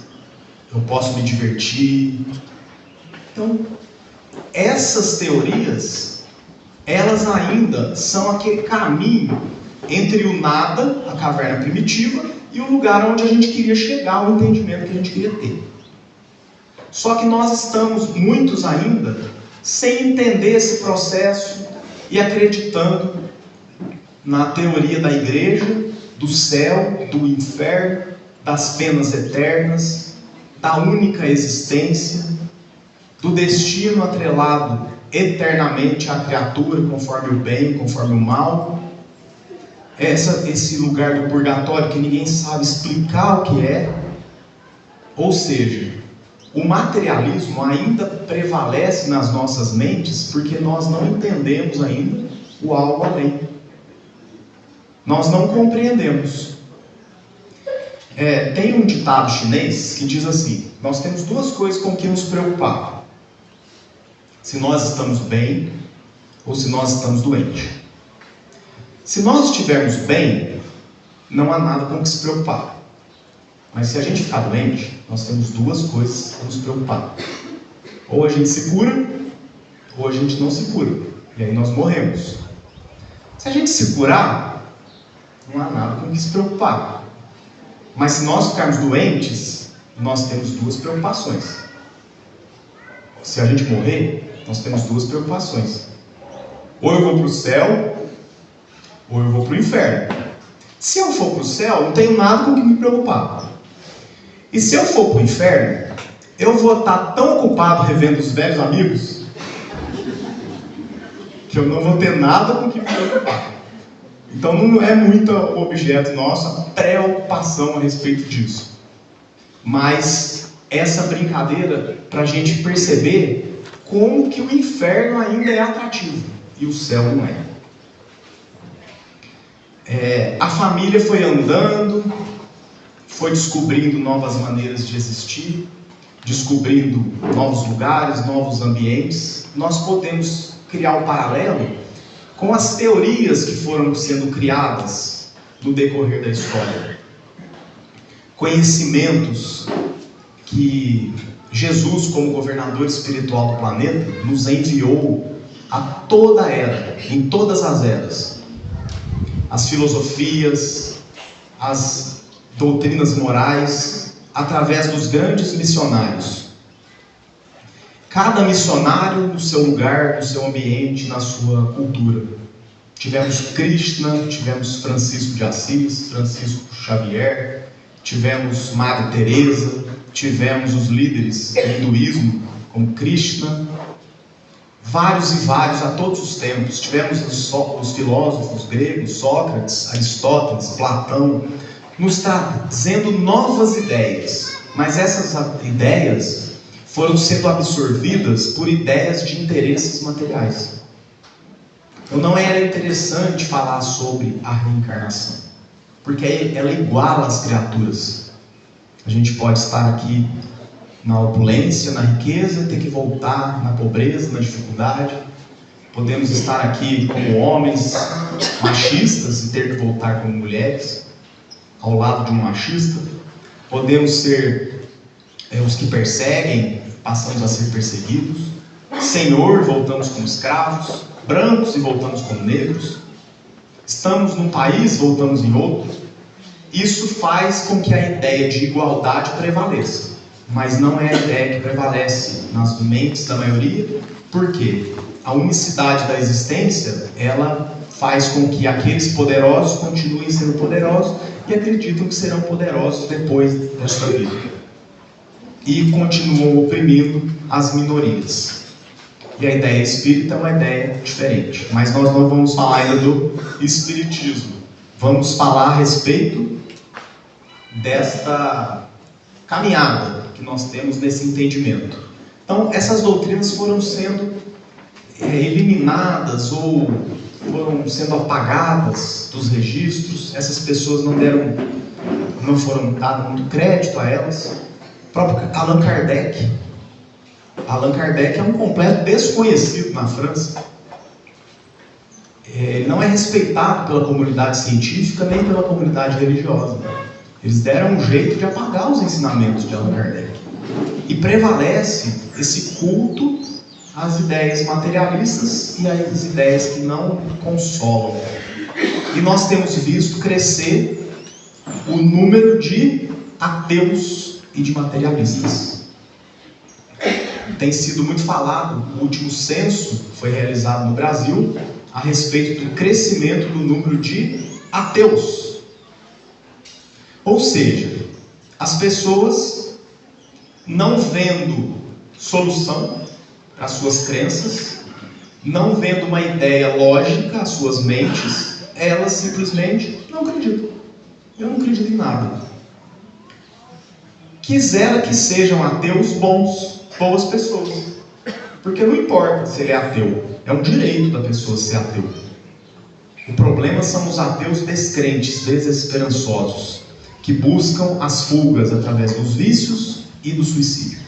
Speaker 5: eu posso me divertir. Então, essas teorias, elas ainda são aquele caminho entre o nada, a caverna primitiva, e o lugar onde a gente queria chegar, o entendimento que a gente queria ter. Só que nós estamos, muitos ainda, sem entender esse processo e acreditando na teoria da igreja, do céu, do inferno, das penas eternas, da única existência, do destino atrelado eternamente à criatura, conforme o bem, conforme o mal. Esse lugar do purgatório que ninguém sabe explicar o que é. Ou seja, o materialismo ainda prevalece nas nossas mentes porque nós não entendemos ainda o algo além. Nós não compreendemos. Tem um ditado chinês que diz assim: nós temos duas coisas com que nos preocupar: se nós estamos bem ou se nós estamos doentes. Se nós estivermos bem, não há nada com que se preocupar. Mas se a gente ficar doente, nós temos duas coisas a nos preocupar: ou a gente se cura, ou a gente não se cura, e aí nós morremos. Se a gente se curar, não há nada com que se preocupar. Mas se nós ficarmos doentes, nós temos duas preocupações. Se a gente morrer, nós temos duas preocupações: ou eu vou para o céu, ou eu vou para o inferno. Se eu for para o céu, não tenho nada com que me preocupar. E se eu for para o inferno, eu vou estar tão ocupado revendo os velhos amigos que eu não vou ter nada com que me preocupar. Então não é muito objeto nosso a preocupação a respeito disso. Mas essa brincadeira para a gente perceber como que o inferno ainda é atrativo e o céu não é. A família foi andando, foi descobrindo novas maneiras de existir, descobrindo novos lugares, novos ambientes. Nós podemos criar um paralelo com as teorias que foram sendo criadas no decorrer da história. Conhecimentos que Jesus, como governador espiritual do planeta, nos enviou a toda era, em todas as eras. As filosofias, as doutrinas morais, através dos grandes missionários. Cada missionário no seu lugar, no seu ambiente, na sua cultura. Tivemos Krishna, tivemos Francisco de Assis, Francisco Xavier, tivemos Madre Teresa, tivemos os líderes do hinduísmo, como Krishna, vários e vários a todos os tempos. Tivemos os filósofos gregos, Sócrates, Aristóteles, Platão, nos trazendo novas ideias, mas essas ideias foram sendo absorvidas por ideias de interesses materiais. Então não era interessante falar sobre a reencarnação, porque ela iguala as criaturas. A gente pode estar aqui na opulência, na riqueza, ter que voltar na pobreza, na dificuldade. Podemos estar aqui como homens machistas e ter que voltar como mulheres, ao lado de um machista. Podemos ser os que perseguem, passamos a ser perseguidos. Senhor, voltamos como escravos. Brancos e voltamos como negros. Estamos num país, voltamos em outro. Isso faz com que a ideia de igualdade prevaleça, mas não é a ideia que prevalece nas mentes da maioria. Por quê? A unicidade da existência, ela faz com que aqueles poderosos continuem sendo poderosos e acreditam que serão poderosos depois desta vida, e continuam oprimindo as minorias. E a ideia espírita é uma ideia diferente, mas nós não vamos falar ainda do espiritismo. Vamos falar a respeito desta caminhada que nós temos nesse entendimento. Então, essas doutrinas foram sendo eliminadas ou foram sendo apagadas dos registros. Essas pessoas não foram dadas muito crédito a elas. O próprio Allan Kardec é um completo desconhecido na França. Ele não é respeitado pela comunidade científica nem pela comunidade religiosa. Eles deram um jeito de apagar os ensinamentos de Allan Kardec. E prevalece esse culto às ideias materialistas e às ideias que não consolam. E nós temos visto crescer o número de ateus e de materialistas. Tem sido muito falado, o último censo foi realizado no Brasil a respeito do crescimento do número de ateus. Ou seja, as pessoas não vendo solução para as suas crenças, não vendo uma ideia lógica às suas mentes, elas simplesmente não acreditam. Eu não acredito em nada. Quisera que sejam ateus boas pessoas, porque não importa se ele é ateu, é um direito da pessoa ser ateu. O problema são os ateus descrentes, desesperançosos, que buscam as fugas através dos vícios e do suicídio.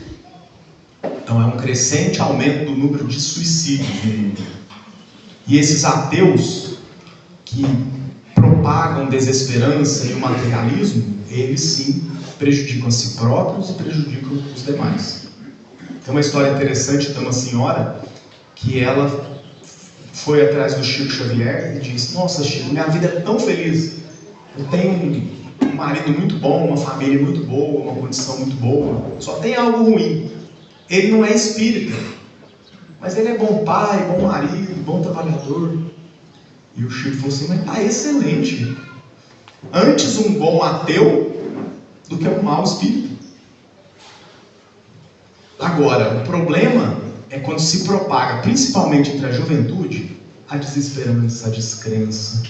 Speaker 5: Então é um crescente aumento do número de suicídios no mundo. E esses ateus que propagam desesperança e o materialismo, eles sim prejudicam a si próprios e prejudicam os demais. Tem uma história interessante de uma senhora que ela foi atrás do Chico Xavier e disse: nossa, Chico, minha vida é tão feliz, eu tenho um marido muito bom, uma família muito boa, uma condição muito boa, só tem algo ruim. Ele não é espírita, mas ele é bom pai, bom marido, bom trabalhador. E o Chico falou assim: mas tá excelente. Antes um bom ateu do que um mau espírito. Agora, o problema é quando se propaga, principalmente entre a juventude, a desesperança, a descrença,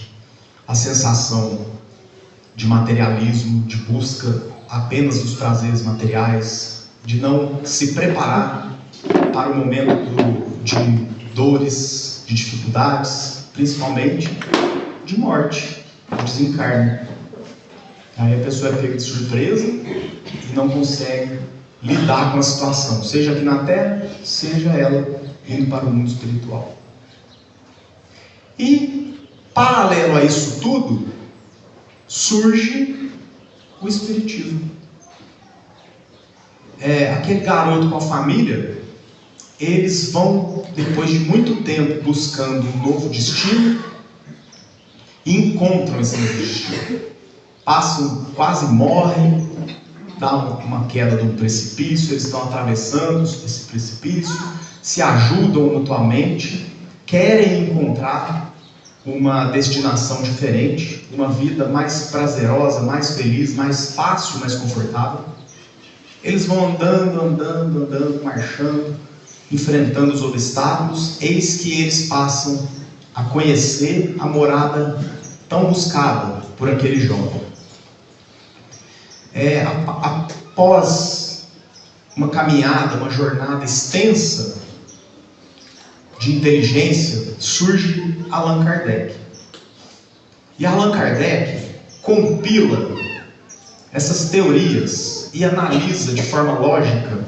Speaker 5: a sensação de materialismo, de busca apenas dos prazeres materiais, de não se preparar para o momento de dores, de dificuldades, principalmente de morte, de desencarne. Aí a pessoa é pega de surpresa e não consegue lidar com a situação, seja aqui na Terra, seja ela indo para o mundo espiritual. E, paralelo a isso tudo, surge o espiritismo. Aquele garoto com a família, eles vão, depois de muito tempo, buscando um novo destino, e encontram esse novo destino. Passam, quase morrem, dá uma queda de um precipício, eles estão atravessando esse precipício, se ajudam mutuamente, querem encontrar uma destinação diferente, uma vida mais prazerosa, mais feliz, mais fácil, mais confortável. Eles vão andando, marchando, enfrentando os obstáculos, eis que eles passam a conhecer a morada tão buscada por aquele jovem. Após uma caminhada, uma jornada extensa de inteligência, surge Allan Kardec. E Allan Kardec compila essas teorias e analisa de forma lógica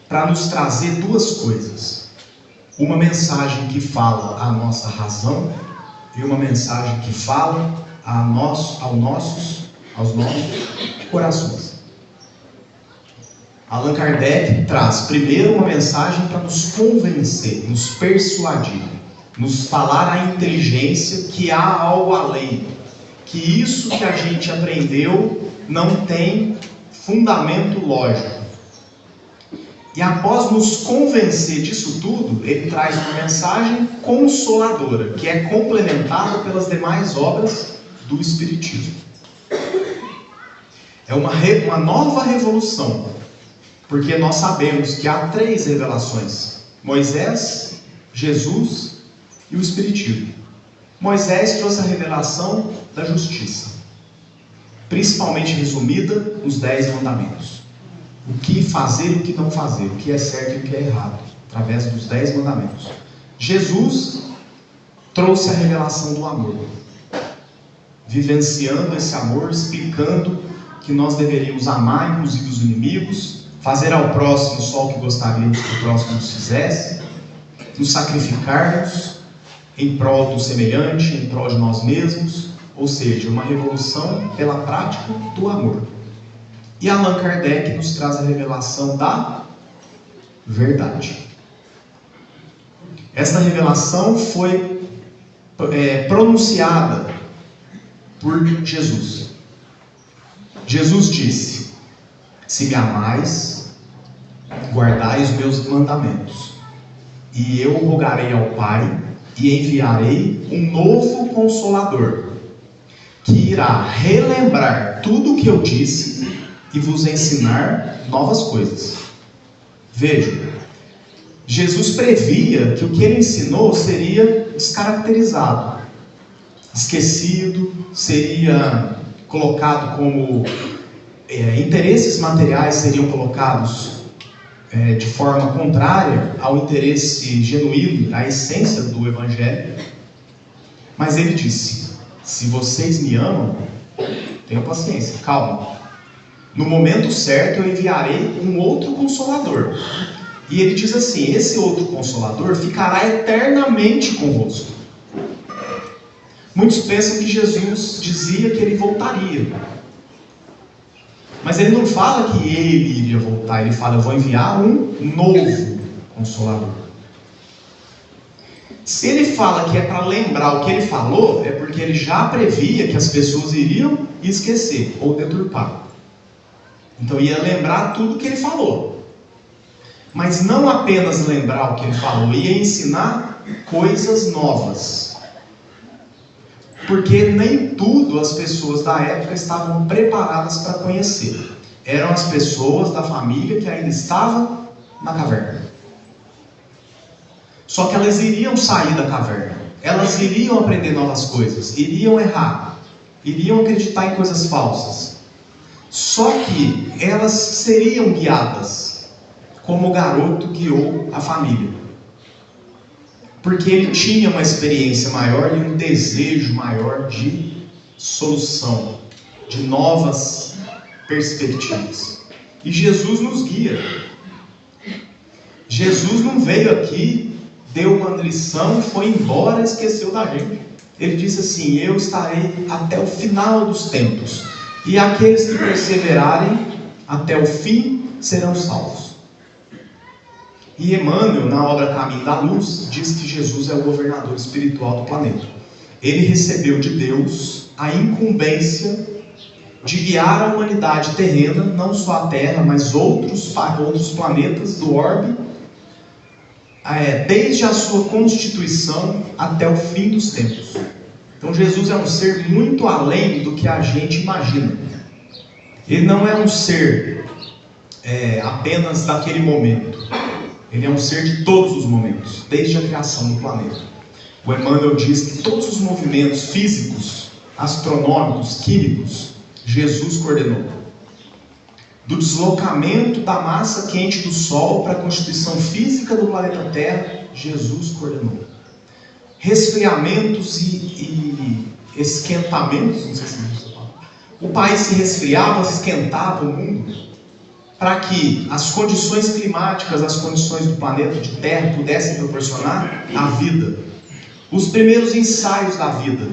Speaker 5: para nos trazer duas coisas. Uma mensagem que fala à nossa razão e uma mensagem que fala aos nossos corações. Allan Kardec traz primeiro uma mensagem para nos convencer, nos persuadir, nos falar à inteligência que há algo além, que isso que a gente aprendeu não tem fundamento lógico. E após nos convencer disso tudo, ele traz uma mensagem consoladora, que é complementada pelas demais obras do Espiritismo. É uma nova revolução, porque nós sabemos que há 3 revelações: Moisés, Jesus e o Espiritismo. Moisés trouxe a revelação da justiça, principalmente resumida nos 10 mandamentos. O que fazer e o que não fazer, o que é certo e o que é errado, através dos 10 mandamentos. Jesus trouxe a revelação do amor, vivenciando esse amor, explicando que nós deveríamos amar inclusive os inimigos, fazer ao próximo só o que gostaríamos que o próximo nos fizesse, nos sacrificarmos em prol do semelhante, em prol de nós mesmos, ou seja, uma revolução pela prática do amor. E Allan Kardec nos traz a revelação da verdade. Esta revelação foi pronunciada por Jesus. Jesus disse: se me amais, guardai os meus mandamentos, e eu rogarei ao Pai, e enviarei um novo Consolador, que irá relembrar tudo o que eu disse e vos ensinar novas coisas. Vejam, Jesus previa que o que ele ensinou seria descaracterizado, esquecido, seria colocado como interesses materiais seriam colocados de forma contrária ao interesse genuíno, à essência do Evangelho. Mas ele disse: se vocês me amam, tenham paciência, calma. No momento certo eu enviarei um outro Consolador. E ele diz assim: esse outro Consolador ficará eternamente convosco. Muitos pensam que Jesus dizia que ele voltaria, mas ele não fala que ele iria voltar. Ele fala: eu vou enviar um novo Consolador. Se ele fala que é para lembrar o que ele falou, é porque ele já previa que as pessoas iriam esquecer ou deturpar. Então ia lembrar tudo o que ele falou, mas não apenas lembrar o que ele falou, ia ensinar coisas novas, porque nem tudo as pessoas da época estavam preparadas para conhecer. Eram as pessoas da família que ainda estavam na caverna. Só que elas iriam sair da caverna, elas iriam aprender novas coisas, iriam errar, iriam acreditar em coisas falsas. Só que elas seriam guiadas, como o garoto guiou a família, porque ele tinha uma experiência maior e um desejo maior de solução, de novas perspectivas. E Jesus nos guia. Jesus não veio aqui, deu uma lição, foi embora e esqueceu da gente. Ele disse assim: eu estarei até o final dos tempos, e aqueles que perseverarem até o fim serão salvos. E Emmanuel, na obra Caminho da Luz, diz que Jesus é o governador espiritual do planeta. Ele recebeu de Deus a incumbência de guiar a humanidade terrena, não só a Terra, mas outros planetas do orbe, desde a sua constituição até o fim dos tempos. Então Jesus é um ser muito além do que a gente imagina. Ele não é um ser apenas daquele momento. Ele é um ser de todos os momentos, desde a criação do planeta. O Emmanuel diz que todos os movimentos físicos, astronômicos, químicos, Jesus coordenou. Do deslocamento da massa quente do Sol para a constituição física do planeta Terra, Jesus coordenou. Resfriamentos e esquentamentos, não sei se é isso. O país se resfriava, se esquentava o mundo, para que as condições climáticas, as condições do planeta de Terra pudessem proporcionar a vida. Os primeiros ensaios da vida,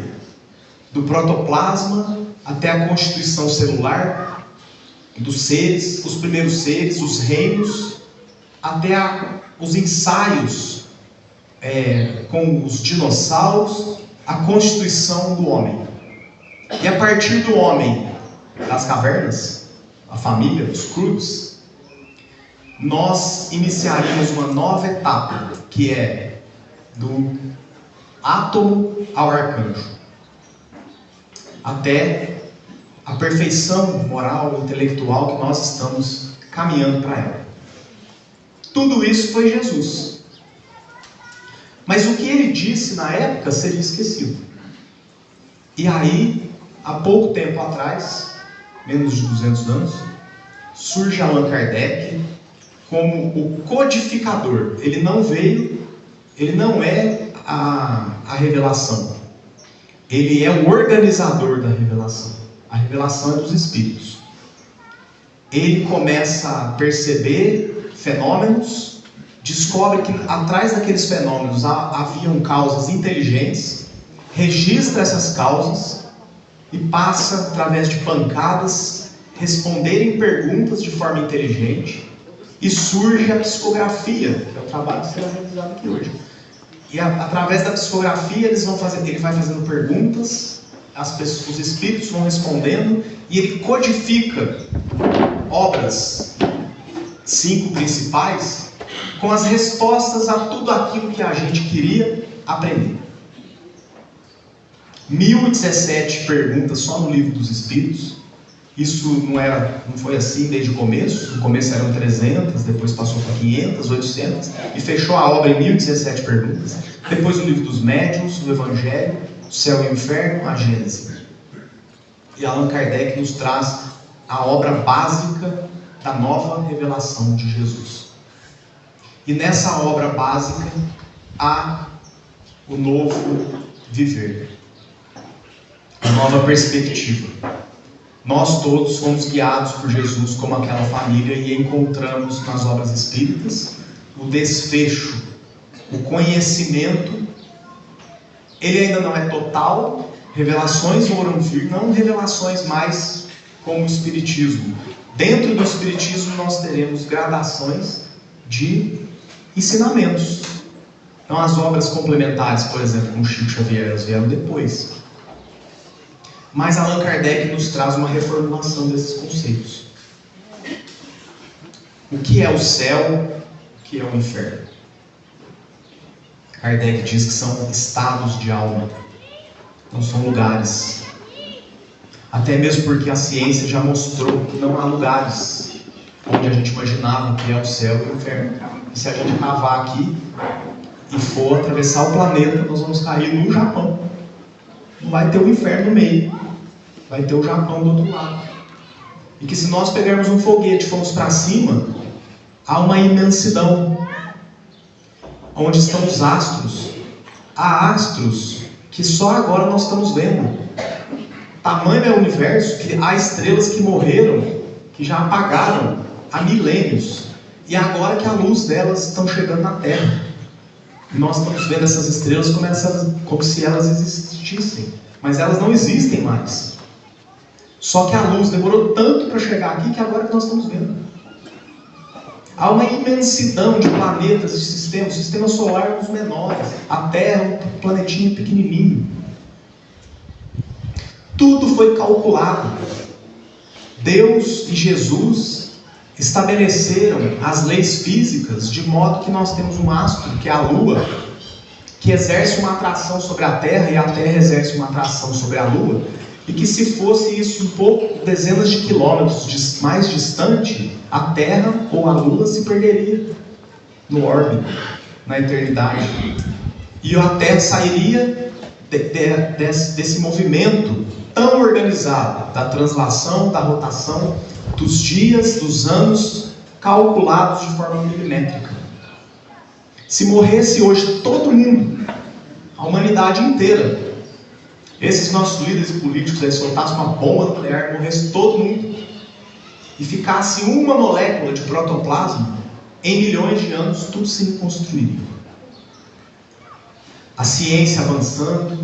Speaker 5: do protoplasma até a constituição celular dos seres, os primeiros seres, os reinos, até os ensaios com os dinossauros, a constituição do homem. E a partir do homem, das cavernas, a família, os Krug's, nós iniciaríamos uma nova etapa, que é do átomo ao arcanjo, até a perfeição moral e intelectual que nós estamos caminhando para ela. Tudo isso foi Jesus. Mas o que ele disse na época seria esquecido. E aí, há pouco tempo atrás, menos de 200 anos, surge Allan Kardec como o codificador. Ele não veio, ele não é a revelação. Ele é o organizador da revelação. A revelação é dos Espíritos. Ele começa a perceber fenômenos, descobre que atrás daqueles fenômenos haviam causas inteligentes, registra essas causas e passa, através de pancadas, responderem perguntas de forma inteligente, e surge a psicografia, que é o trabalho que será realizado aqui hoje. E através da psicografia ele vai fazendo perguntas, os espíritos vão respondendo, e ele codifica obras, 5 principais, com as respostas a tudo aquilo que a gente queria aprender. 1017 perguntas só no Livro dos Espíritos. Isso não foi assim desde o começo. No começo eram 300, depois passou para 500, 800, e fechou a obra em 1017 perguntas. Depois o Livro dos Médiuns, o Evangelho, o Céu e o Inferno, a Gênese. E Allan Kardec nos traz a obra básica da nova revelação de Jesus. E nessa obra básica há o novo viver, a nova perspectiva. Nós todos fomos guiados por Jesus como aquela família e encontramos nas obras espíritas o desfecho, o conhecimento. Ele ainda não é total, revelações foram vir, não revelações mais como o Espiritismo. Dentro do Espiritismo nós teremos gradações de ensinamentos. Então as obras complementares, por exemplo, com Chico Xavier, elas vieram depois. Mas Allan Kardec nos traz uma reformulação desses conceitos. O que é o céu? O que é o inferno? Kardec diz que são estados de alma, não são lugares. Até mesmo porque a ciência já mostrou que não há lugares onde a gente imaginava que é o céu e o inferno. E se a gente cavar aqui e for atravessar o planeta, nós vamos cair no Japão. Não vai ter o inferno no meio. Vai ter o Japão do outro lado. E que se nós pegarmos um foguete e formos para cima, há uma imensidão. Onde estão os astros? Há astros que só agora nós estamos vendo. Tamanho é o universo que há estrelas que morreram, que já apagaram há milênios. E agora que a luz delas estão chegando na Terra. E nós estamos vendo essas estrelas como se elas existissem. Mas elas não existem mais. Só que a luz demorou tanto para chegar aqui que agora que nós estamos vendo. Há uma imensidão de planetas, de sistemas. O sistema solar é um dos menores. A Terra é um planetinho pequenininho. Tudo foi calculado. Deus e Jesus estabeleceram as leis físicas de modo que nós temos um astro, que é a Lua, que exerce uma atração sobre a Terra e a Terra exerce uma atração sobre a Lua. E que se fosse isso um pouco, dezenas de quilômetros mais distante, a Terra ou a Lua se perderia. no orbe, na eternidade. E a Terra sairia desse movimento tão organizado, da translação, da rotação, dos dias, dos anos, calculados de forma milimétrica. Se morresse hoje todo mundo, a humanidade inteira, esses nossos líderes políticos aí soltassem uma bomba nuclear, morresse todo mundo, e ficasse uma molécula de protoplasma, em milhões de anos tudo se reconstruiria. A ciência avançando,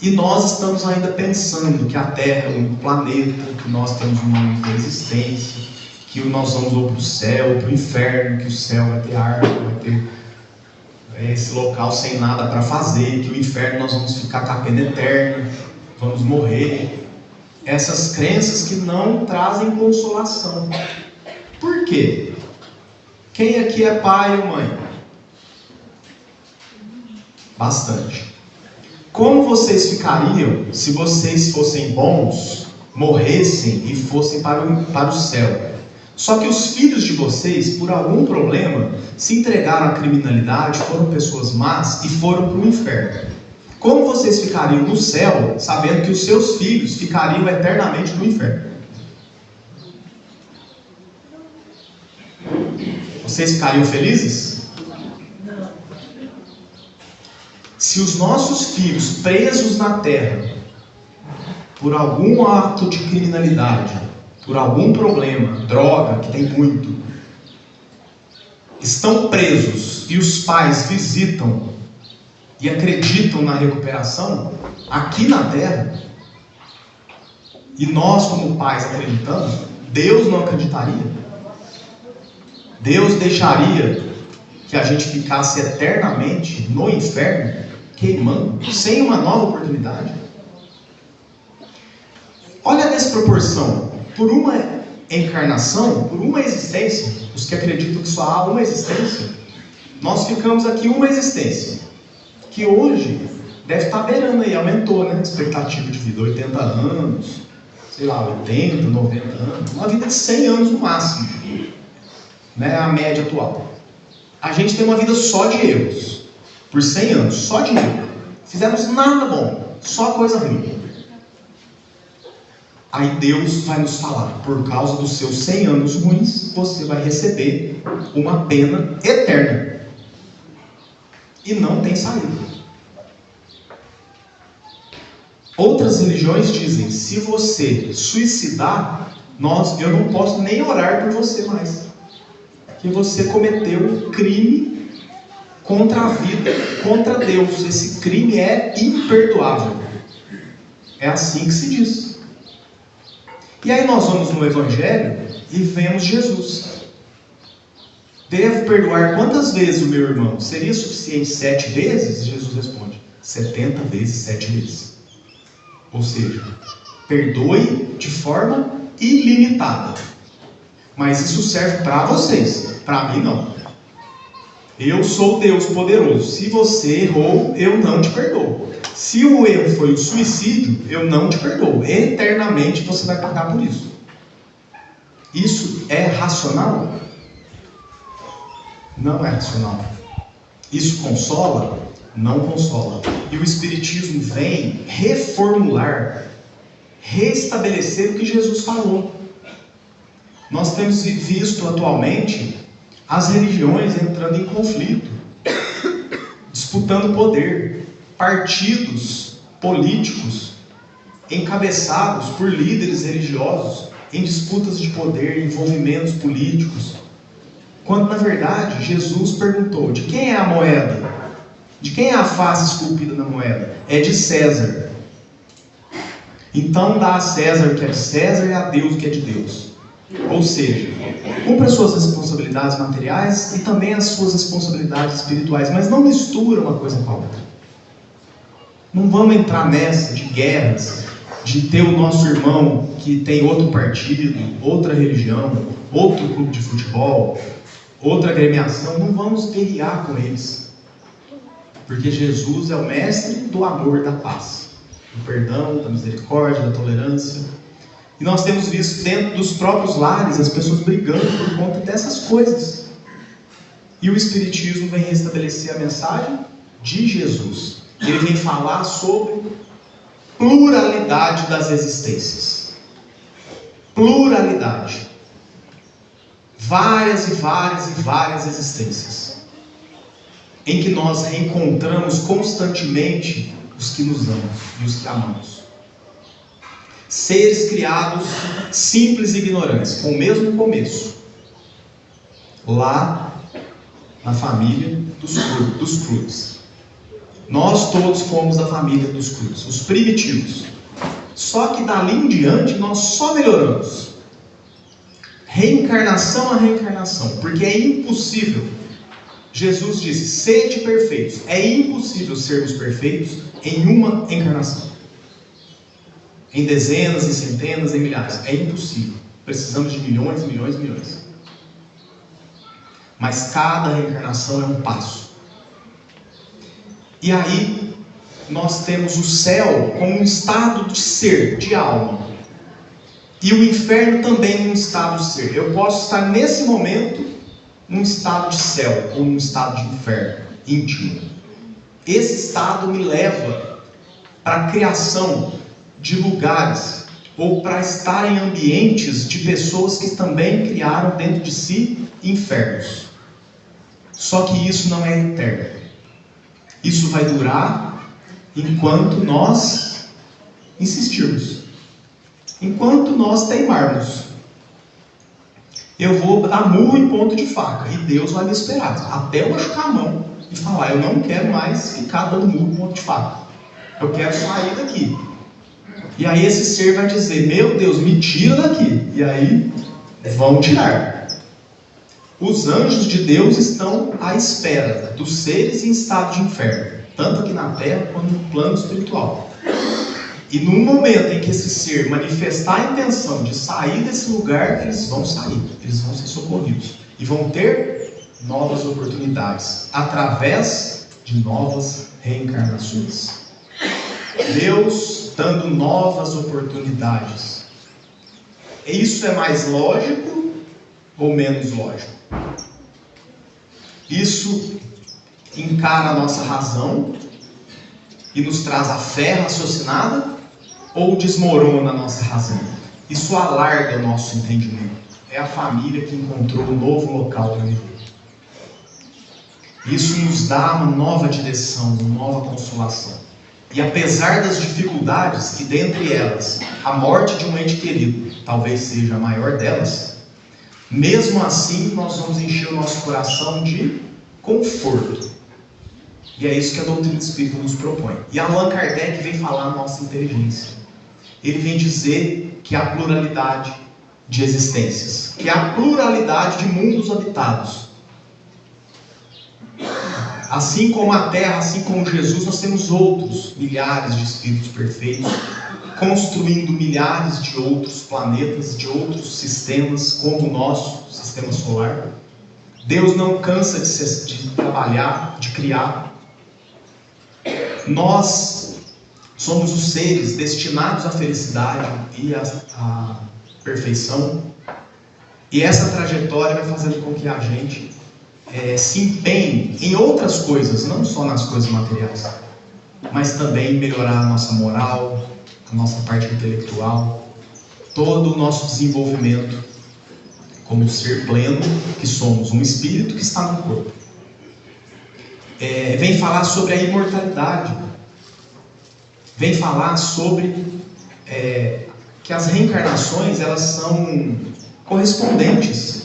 Speaker 5: e nós estamos ainda pensando que a Terra é um planeta, que nós temos uma única existência, que nós vamos ou para o céu ou para o inferno, que o céu vai ter árvore, vai ter esse local sem nada para fazer, que o inferno nós vamos ficar com a pena eterna, vamos morrer. Essas crenças que não trazem consolação. Por quê? Quem aqui é pai ou mãe? Bastante. Como vocês ficariam se vocês fossem bons, morressem e fossem para o céu? Só que os filhos de vocês, por algum problema, se entregaram à criminalidade, foram pessoas más e foram para o inferno. Como vocês ficariam no céu, sabendo que os seus filhos ficariam eternamente no inferno? Vocês ficariam felizes? Se os nossos filhos presos na terra, por algum ato de criminalidade, por algum problema, droga, que tem muito, estão presos e os pais visitam e acreditam na recuperação aqui na terra, e nós como pais acreditamos, Deus não acreditaria? Deus deixaria que a gente ficasse eternamente no inferno, queimando, sem uma nova oportunidade? Olha a desproporção. Por uma encarnação, por uma existência, os que acreditam que só há uma existência, nós ficamos aqui uma existência, que hoje deve estar beirando aí, aumentou, né? Expectativa de vida, 80 anos, sei lá, 80, 90 anos, uma vida de 100 anos no máximo, né? A média atual. A gente tem uma vida só de erros, por 100 anos, só de erro. Fizemos nada bom, só coisa ruim. Aí Deus vai nos falar, por causa dos seus 100 anos ruins, você vai receber uma pena eterna. E não tem saída. Outras religiões dizem, se você suicidar, eu não posso nem orar por você mais. Porque você cometeu um crime contra a vida, contra Deus. Esse crime é imperdoável. É assim que se diz. E aí nós vamos no Evangelho e vemos Jesus. Devo perdoar quantas vezes o meu irmão? Seria suficiente 7 vezes? Jesus responde, 70 vezes 7 vezes. Ou seja, perdoe de forma ilimitada. Mas isso serve para vocês, para mim não. Eu sou Deus poderoso. Se você errou, eu não te perdoo. Se o erro foi o suicídio, eu não te perdoo. Eternamente você vai pagar por isso. Isso é racional? Não é racional. Isso consola? Não consola. E o Espiritismo vem reformular, restabelecer o que Jesus falou. Nós temos visto atualmente as religiões entrando em conflito, disputando poder. Partidos políticos encabeçados por líderes religiosos em disputas de poder, envolvimentos políticos, quando na verdade Jesus perguntou, de quem é a moeda? De quem é a face esculpida na moeda? É de César. Então dá a César o que é de César e a Deus o que é de Deus. Ou seja, cumpra as suas responsabilidades materiais e também as suas responsabilidades espirituais, mas não mistura uma coisa com a outra. Não vamos entrar nessa de guerras, de ter o nosso irmão que tem outro partido, outra religião, outro clube de futebol, outra agremiação. Não vamos guerrear com eles. Porque Jesus é o mestre do amor e da paz, do perdão, da misericórdia, da tolerância. E nós temos visto dentro dos próprios lares as pessoas brigando por conta dessas coisas. E o Espiritismo vem restabelecer a mensagem de Jesus. Ele vem falar sobre pluralidade das existências. Pluralidade. Várias e várias e várias existências, em que nós reencontramos constantemente os que nos amam e os que amamos. Seres criados simples e ignorantes, com o mesmo começo, lá na família dos Cruz. Nós todos fomos da família dos Cruz, os primitivos. Só que dali em diante nós só melhoramos. Reencarnação a reencarnação, porque é impossível. Jesus disse: sede perfeitos. É impossível sermos perfeitos em uma encarnação. Em dezenas, em centenas, em milhares. É impossível. Precisamos de milhões, milhões, milhões. Mas cada reencarnação é um passo. E aí nós temos o céu como um estado de ser, de alma. E o inferno também num estado de ser. Eu posso estar nesse momento num estado de céu ou num estado de inferno íntimo. Esse estado me leva para a criação de lugares ou para estar em ambientes de pessoas que também criaram dentro de si infernos. Só que isso não é eterno. Isso vai durar enquanto nós insistirmos. Enquanto nós teimarmos. Eu vou dar murro em ponto de faca e Deus vai me esperar até eu machucar a mão e falar: eu não quero mais ficar dando murro em ponto de faca, eu quero sair daqui. E aí esse ser vai dizer: meu Deus, me tira daqui. E aí vão tirar. Os anjos de Deus estão à espera dos seres em estado de inferno, tanto aqui na terra quanto no plano espiritual. E no momento em que esse ser manifestar a intenção de sair desse lugar, eles vão sair, eles vão ser socorridos. E vão ter novas oportunidades, através de novas reencarnações. Deus dando novas oportunidades. Isso é mais lógico ou menos lógico? Isso encara a nossa razão e nos traz a fé raciocinada, ou desmorona a nossa razão? Isso alarga o nosso entendimento. É a família que encontrou um novo local para viver. Isso nos dá uma nova direção, uma nova consolação. E apesar das dificuldades, que dentre elas a morte de um ente querido talvez seja a maior delas, mesmo assim nós vamos encher o nosso coração de conforto. E é isso que a doutrina espírita nos propõe. E Allan Kardec vem falar na nossa inteligência. Ele vem dizer que há pluralidade de existências, que há pluralidade de mundos habitados. Assim como a Terra, assim como Jesus, nós temos outros milhares de espíritos perfeitos, construindo milhares de outros planetas, de outros sistemas, como o nosso sistema solar. Deus não cansa de trabalhar, de criar. Nós somos os seres destinados à felicidade e à perfeição. E essa trajetória vai fazendo com que a gente se empenhe em outras coisas, não só nas coisas materiais, mas também em melhorar a nossa moral, a nossa parte intelectual, todo o nosso desenvolvimento como ser pleno que somos, um espírito que está no corpo. Vem falar sobre a imortalidade, vem falar sobre que as reencarnações elas são correspondentes.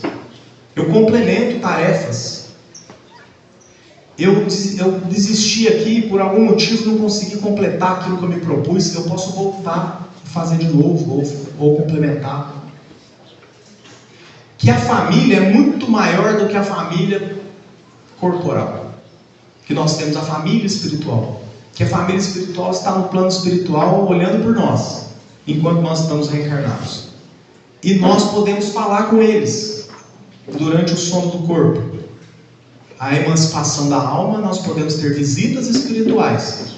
Speaker 5: Eu complemento tarefas. Eu desisti aqui, por algum motivo não consegui completar aquilo que eu me propus, eu posso voltar a fazer de novo ou complementar. Que a família é muito maior do que a família corporal. Que nós temos a família espiritual. Que a família espiritual está no plano espiritual olhando por nós, enquanto nós estamos reencarnados. E nós podemos falar com eles durante o sono do corpo. A emancipação da alma, nós podemos ter visitas espirituais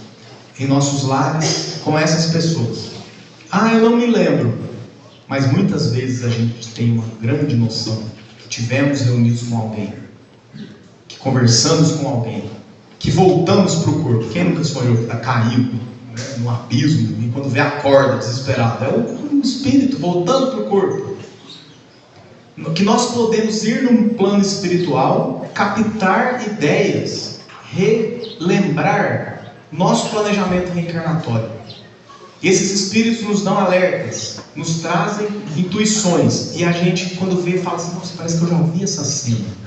Speaker 5: em nossos lares com essas pessoas. Eu não me lembro. Mas muitas vezes a gente tem uma grande noção que tivemos reunidos com alguém que conversamos com alguém, que voltamos para o corpo. Quem nunca sonhou que está caído, né, no abismo, e quando vê acorda desesperado? É o espírito voltando para o corpo. Que nós podemos ir num plano espiritual, captar ideias, relembrar nosso planejamento reencarnatório. Esses espíritos nos dão alertas, nos trazem intuições, e a gente, quando vê, fala assim: nossa, parece que eu já vi essa cena.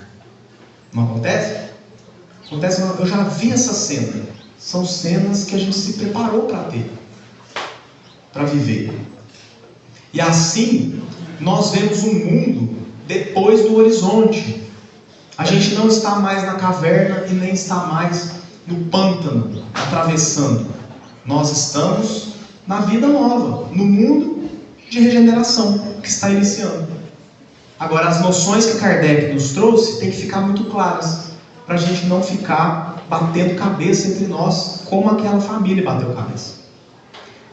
Speaker 5: Não acontece? Acontece, eu já vi essa cena. São cenas que a gente se preparou para ter, para viver. E assim, nós vemos um mundo depois do horizonte. A gente não está mais na caverna e nem está mais no pântano, atravessando. Nós estamos na vida nova, no mundo de regeneração que está iniciando. Agora, as noções que Kardec nos trouxe têm que ficar muito claras, para a gente não ficar batendo cabeça entre nós, como aquela família bateu cabeça.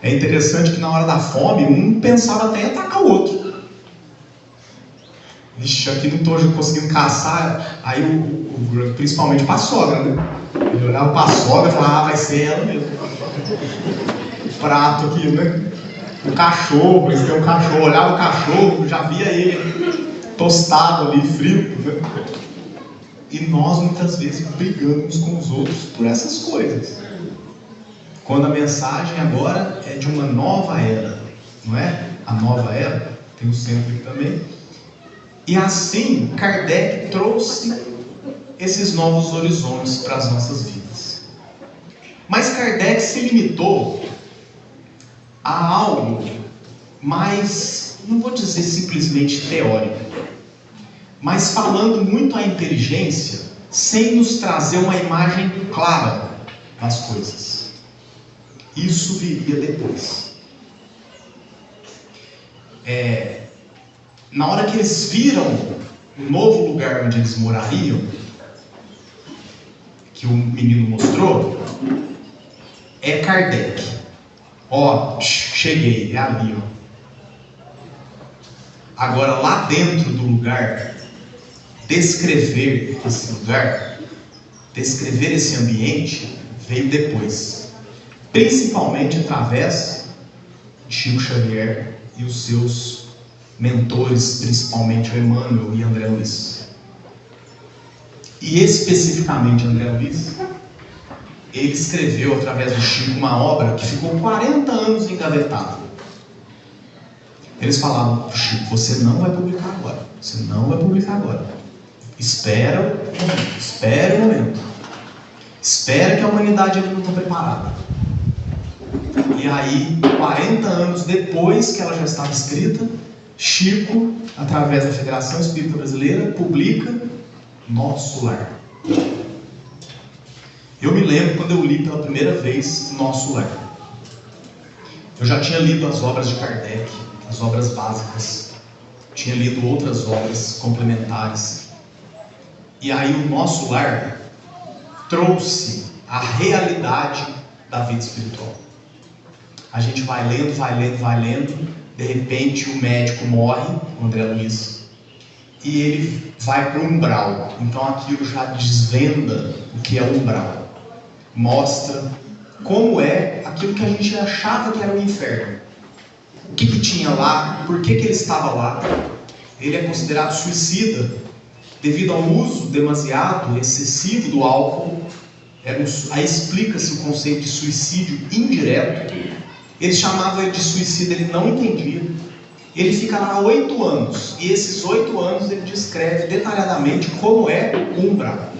Speaker 5: É interessante que na hora da fome, um pensava até em atacar o outro. Ixi, aqui não estou conseguindo caçar. Aí, principalmente para a sogra, né? Ele olhava para a sogra e falava: vai ser ela mesmo. O prato aqui, né? O cachorro, eles têm um cachorro. Olhava o cachorro, já via ele tostado ali, frio, né? E nós muitas vezes brigamos com os outros por essas coisas. Quando a mensagem agora é de uma nova era, não é? A nova era, tem o centro aqui também. E assim, Kardec trouxe esses novos horizontes para as nossas vidas. Mas Kardec se limitou a algo mais, não vou dizer simplesmente teórico, mas falando muito à inteligência, sem nos trazer uma imagem clara das coisas. Isso viria depois. Na hora que eles viram o novo lugar onde eles morariam, que o menino mostrou, é Kardec. Ó, cheguei, é ali, ó. Agora, lá dentro do lugar, descrever esse lugar, descrever esse ambiente, veio depois. Principalmente através de Chico Xavier e os seus mentores, principalmente o Emmanuel e André Luiz. E especificamente André Luiz, ele escreveu através do Chico uma obra que ficou 40 anos engavetada. Eles falavam para o Chico: você não vai publicar agora, você não vai publicar agora. Espera o momento. Espera que a humanidade ainda não está preparada. E aí, 40 anos depois que ela já estava escrita, Chico, através da Federação Espírita Brasileira, publica Nosso Lar. Eu me lembro quando eu li pela primeira vez Nosso Lar. Eu já tinha lido as obras de Kardec, as obras básicas. Tinha lido outras obras complementares. E aí o Nosso Lar trouxe a realidade da vida espiritual. A gente vai lendo, de repente o médico morre, o André Luiz, e ele vai para o umbral. Então aquilo já desvenda o que é o umbral. Mostra como é aquilo que a gente achava que era o inferno. O que tinha lá, por que ele estava lá. Ele é considerado suicida devido ao uso demasiado, excessivo do álcool. Aí explica-se o conceito de suicídio indireto. Eles chamavam ele de suicida, ele não entendia. Ele fica lá 8 anos, e esses 8 anos ele descreve detalhadamente como é o umbral.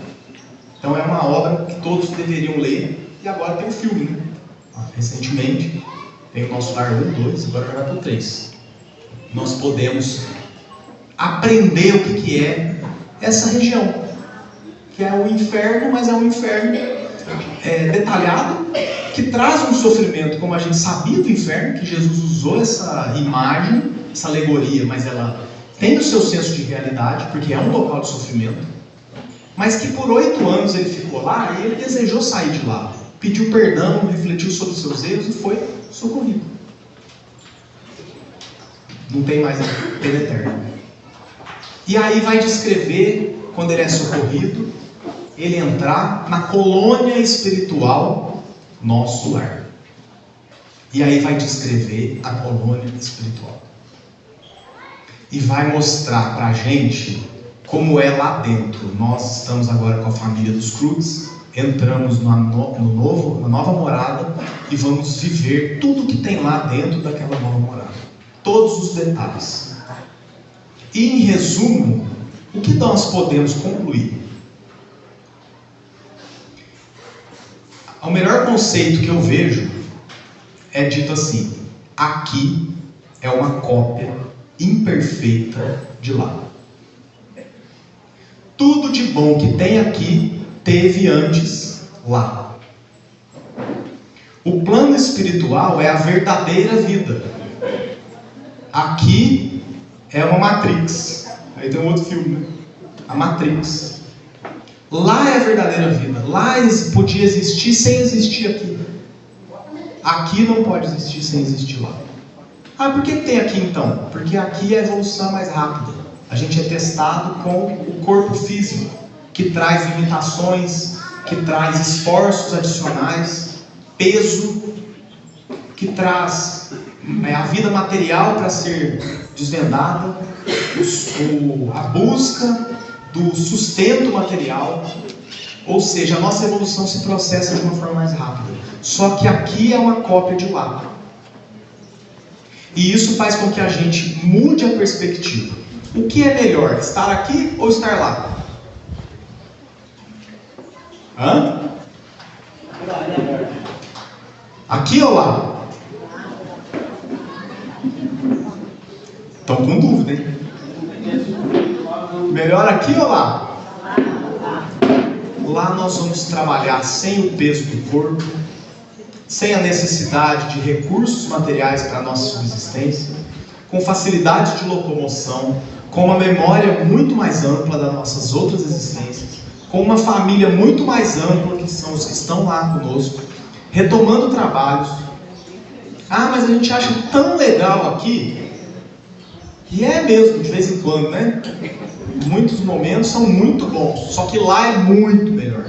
Speaker 5: Então é uma obra que todos deveriam ler, e agora tem o filme, né? Recentemente, tem o Nosso Lar 1, 2, agora vai para o 3. Nós podemos aprender o que é essa região, que é o inferno, mas é um inferno detalhado, que traz um sofrimento, como a gente sabia do inferno, que Jesus usou essa imagem, essa alegoria, mas ela tem o seu senso de realidade, porque é um local de sofrimento, mas que por 8 anos ele ficou lá e ele desejou sair de lá, pediu perdão, refletiu sobre os seus erros e foi socorrido. Não tem mais pena eterna. E aí vai descrever quando ele é socorrido, ele entrar na colônia espiritual Nosso Lar. E aí vai descrever a colônia espiritual. E vai mostrar pra gente como é lá dentro. Nós estamos agora com a família dos Cruz, entramos na nova morada e vamos viver tudo que tem lá dentro daquela nova morada. Todos os detalhes. E em resumo, o que nós podemos concluir? O melhor conceito que eu vejo é dito assim: aqui é uma cópia imperfeita de lá. Tudo de bom que tem aqui teve antes lá. O plano espiritual é a verdadeira vida. Aqui é uma Matrix. Aí tem um outro filme, né? A Matrix. Lá é a verdadeira vida. Lá podia existir sem existir aqui. Aqui não pode existir sem existir lá. Ah, por que tem aqui então? Porque aqui é a evolução mais rápida. A gente é testado com o corpo físico, que traz limitações, que traz esforços adicionais, peso, que traz a vida material para ser desvendada, a busca do sustento material. Ou seja, a nossa evolução se processa de uma forma mais rápida. Só que aqui é uma cópia de lá. E isso faz com que a gente mude a perspectiva. O que é melhor, estar aqui ou estar lá? Hã? Aqui ou lá? Estão com dúvida, hein? Melhor aqui ou lá? Lá nós vamos trabalhar sem o peso do corpo, sem a necessidade de recursos materiais para a nossa subsistência, com facilidade de locomoção, com uma memória muito mais ampla das nossas outras existências, com uma família muito mais ampla, que são os que estão lá conosco, retomando trabalhos. Ah, mas a gente acha tão legal aqui. E é mesmo, de vez em quando, né? Muitos momentos são muito bons, só que lá é muito melhor.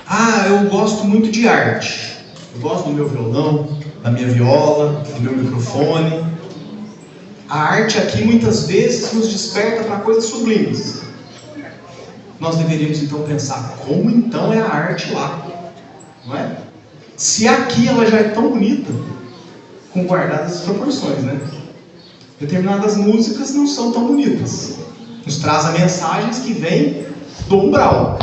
Speaker 5: Ah, eu gosto muito de arte. Eu gosto do meu violão, da minha viola, do meu microfone. A arte aqui muitas vezes nos desperta para coisas sublimes. Nós deveríamos então pensar, como então é a arte lá? Não é? Se aqui ela já é tão bonita, com guardadas as proporções, né? Determinadas músicas não são tão bonitas. Nos trazem mensagens que vêm do umbral.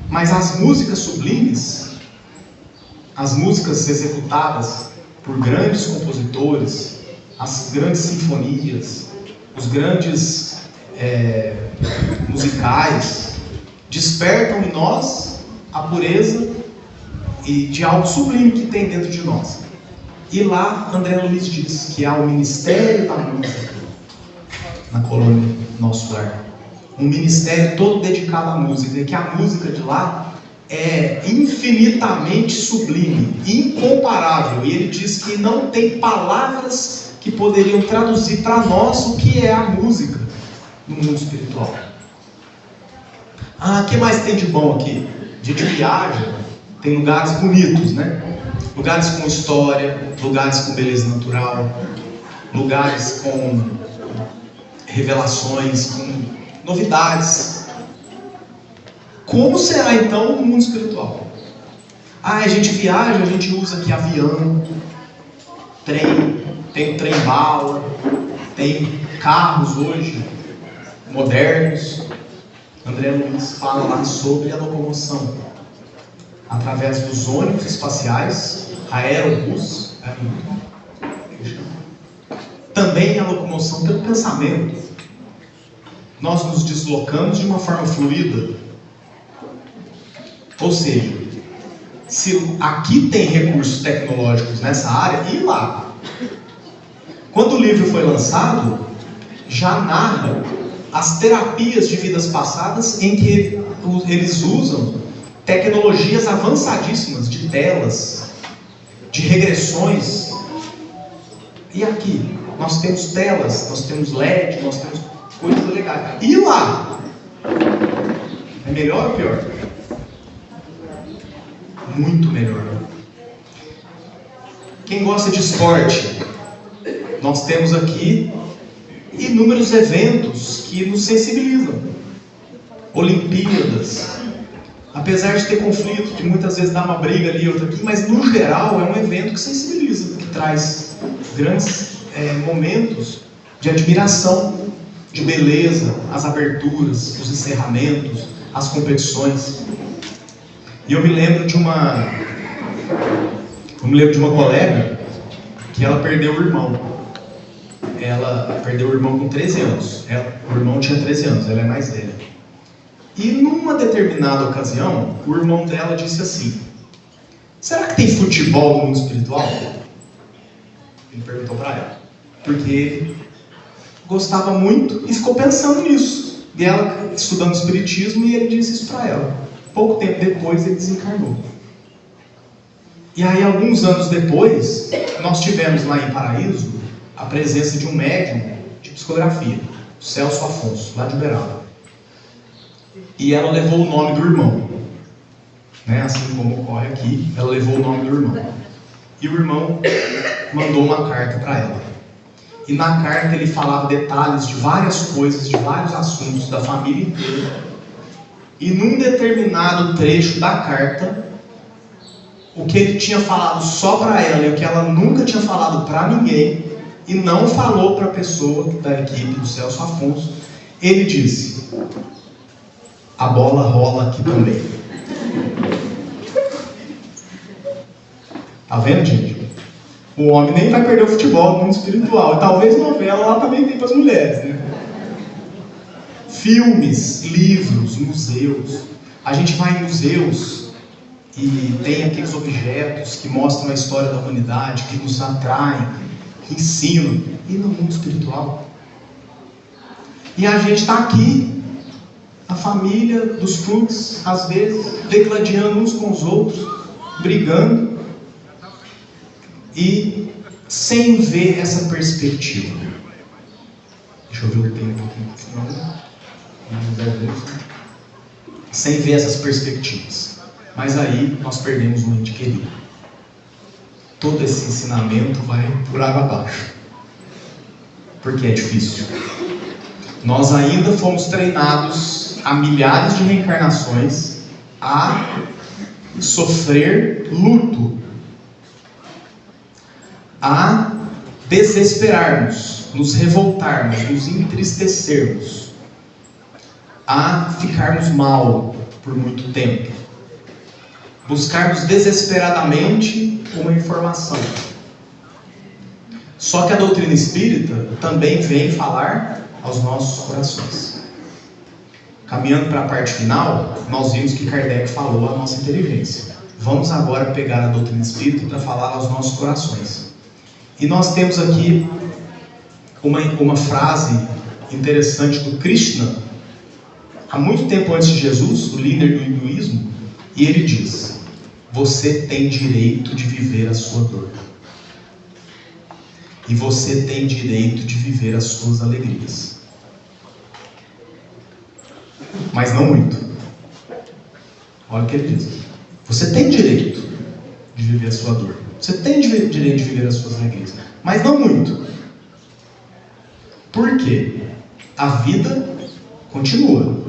Speaker 5: Mas as músicas sublimes, as músicas executadas por grandes compositores, as grandes sinfonias, os grandes musicais, despertam em nós a pureza e de algo sublime que tem dentro de nós. E lá André Luiz diz que há o ministério da música na colônia Nosso Lar. Um ministério todo dedicado à música, e que a música de lá é infinitamente sublime, incomparável. E ele diz que não tem palavras que poderiam traduzir para nós o que é a música no mundo espiritual. Ah, o que mais tem de bom aqui? A gente viaja, tem lugares bonitos, né? Lugares com história, lugares com beleza natural, lugares com revelações, com novidades. Como será então o mundo espiritual? Ah, a gente viaja, a gente usa aqui avião, trem, tem trem-bala, tem carros hoje modernos. André Luiz fala lá sobre a locomoção através dos ônibus espaciais, aerobus, também a locomoção pelo pensamento. Nós nos deslocamos de uma forma fluida. Ou seja, se aqui tem recursos tecnológicos nessa área, e lá. Quando o livro foi lançado, já narra as terapias de vidas passadas em que eles usam tecnologias avançadíssimas de telas, de regressões. E aqui, nós temos telas, nós temos LED, nós temos coisas legais. E lá? É melhor ou pior? Muito melhor. Quem gosta de esporte, nós temos aqui inúmeros eventos que nos sensibilizam. Olimpíadas, apesar de ter conflito, de muitas vezes dar uma briga ali, outra aqui, mas no geral é um evento que sensibiliza, que traz grandes momentos de admiração, de beleza, as aberturas, os encerramentos, as competições. E eu me lembro de uma colega que ela perdeu o irmão. Ela perdeu o irmão com 13 anos. O irmão tinha 13 anos, ela é mais velha. E numa determinada ocasião, o irmão dela disse assim: será que tem futebol no mundo espiritual? Ele perguntou para ela. Porque ele gostava muito e ficou pensando nisso. E ela estudando espiritismo, e ele disse isso para ela. Pouco tempo depois ele desencarnou. E aí, alguns anos depois, nós tivemos lá em Paraíso a presença de um médium de psicografia, Celso Afonso, lá de Uberaba. E ela levou o nome do irmão, né? Assim como ocorre aqui, ela levou o nome do irmão. E o irmão mandou uma carta para ela. E na carta ele falava detalhes de várias coisas, de vários assuntos da família inteira. E num determinado trecho da carta, o que ele tinha falado só para ela e o que ela nunca tinha falado para ninguém, e não falou para a pessoa da equipe do Celso Afonso, ele disse: a bola rola aqui também. Tá vendo, gente? O homem nem vai perder o futebol no mundo espiritual. E talvez novela lá também tem para as mulheres, né? Filmes, livros, museus. A gente vai em museus e tem aqueles objetos que mostram a história da humanidade, que nos atraem, que ensinam. E no mundo espiritual? E a gente está aqui, a família dos clubes, às vezes, degladiando uns com os outros, brigando, e sem ver essa perspectiva. Deixa eu ver o tempo aqui, senão sem ver essas perspectivas. Mas aí nós perdemos um ente querido. Todo esse ensinamento vai por água abaixo, porque é difícil. Nós ainda fomos treinados há milhares de reencarnações a sofrer luto, a desesperarmos, nos revoltarmos, nos entristecermos, a ficarmos mal por muito tempo, buscarmos desesperadamente uma informação. Só que a doutrina espírita também vem falar aos nossos corações. Caminhando para a parte final, nós vimos que Kardec falou à nossa inteligência. Vamos agora pegar a doutrina espírita para falar aos nossos corações. E nós temos aqui uma frase interessante do Krishna, há muito tempo antes de Jesus, o líder do hinduísmo, e ele diz: você tem direito de viver a sua dor. E você tem direito de viver as suas alegrias. Mas não muito. Olha o que ele diz. Você tem direito de viver a sua dor. Você tem direito de viver as suas alegrias. Mas não muito. Por quê? A vida continua.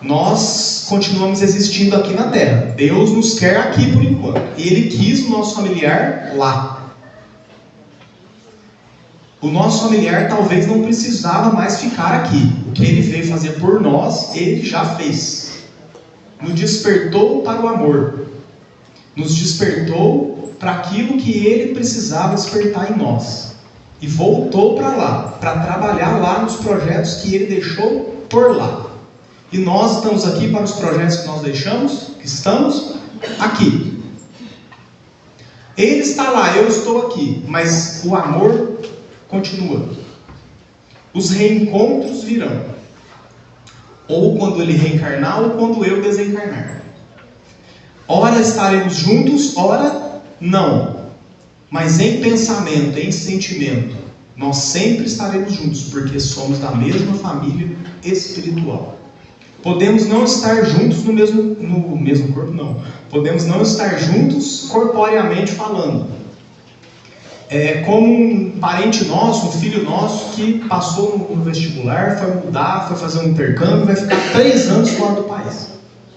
Speaker 5: Nós continuamos existindo aqui na Terra. Deus nos quer aqui por enquanto. E Ele quis o nosso familiar lá. O nosso familiar talvez não precisava mais ficar aqui. O que Ele veio fazer por nós, Ele já fez. Nos despertou para o amor. Nos despertou para aquilo que Ele precisava despertar em nós. E voltou para lá, para trabalhar lá nos projetos que Ele deixou por lá. E nós estamos aqui para os projetos que nós deixamos, que estamos aqui. Ele está lá, eu estou aqui, mas o amor continua. Os reencontros virão. Ou quando ele reencarnar, ou quando eu desencarnar. Ora estaremos juntos, ora não. Mas em pensamento, em sentimento, nós sempre estaremos juntos, porque somos da mesma família espiritual. Podemos não estar juntos no mesmo corpo, não. Podemos não estar juntos corporeamente falando. É como um parente nosso, um filho nosso, que passou no vestibular, foi mudar, foi fazer um intercâmbio, vai ficar 3 anos fora do país.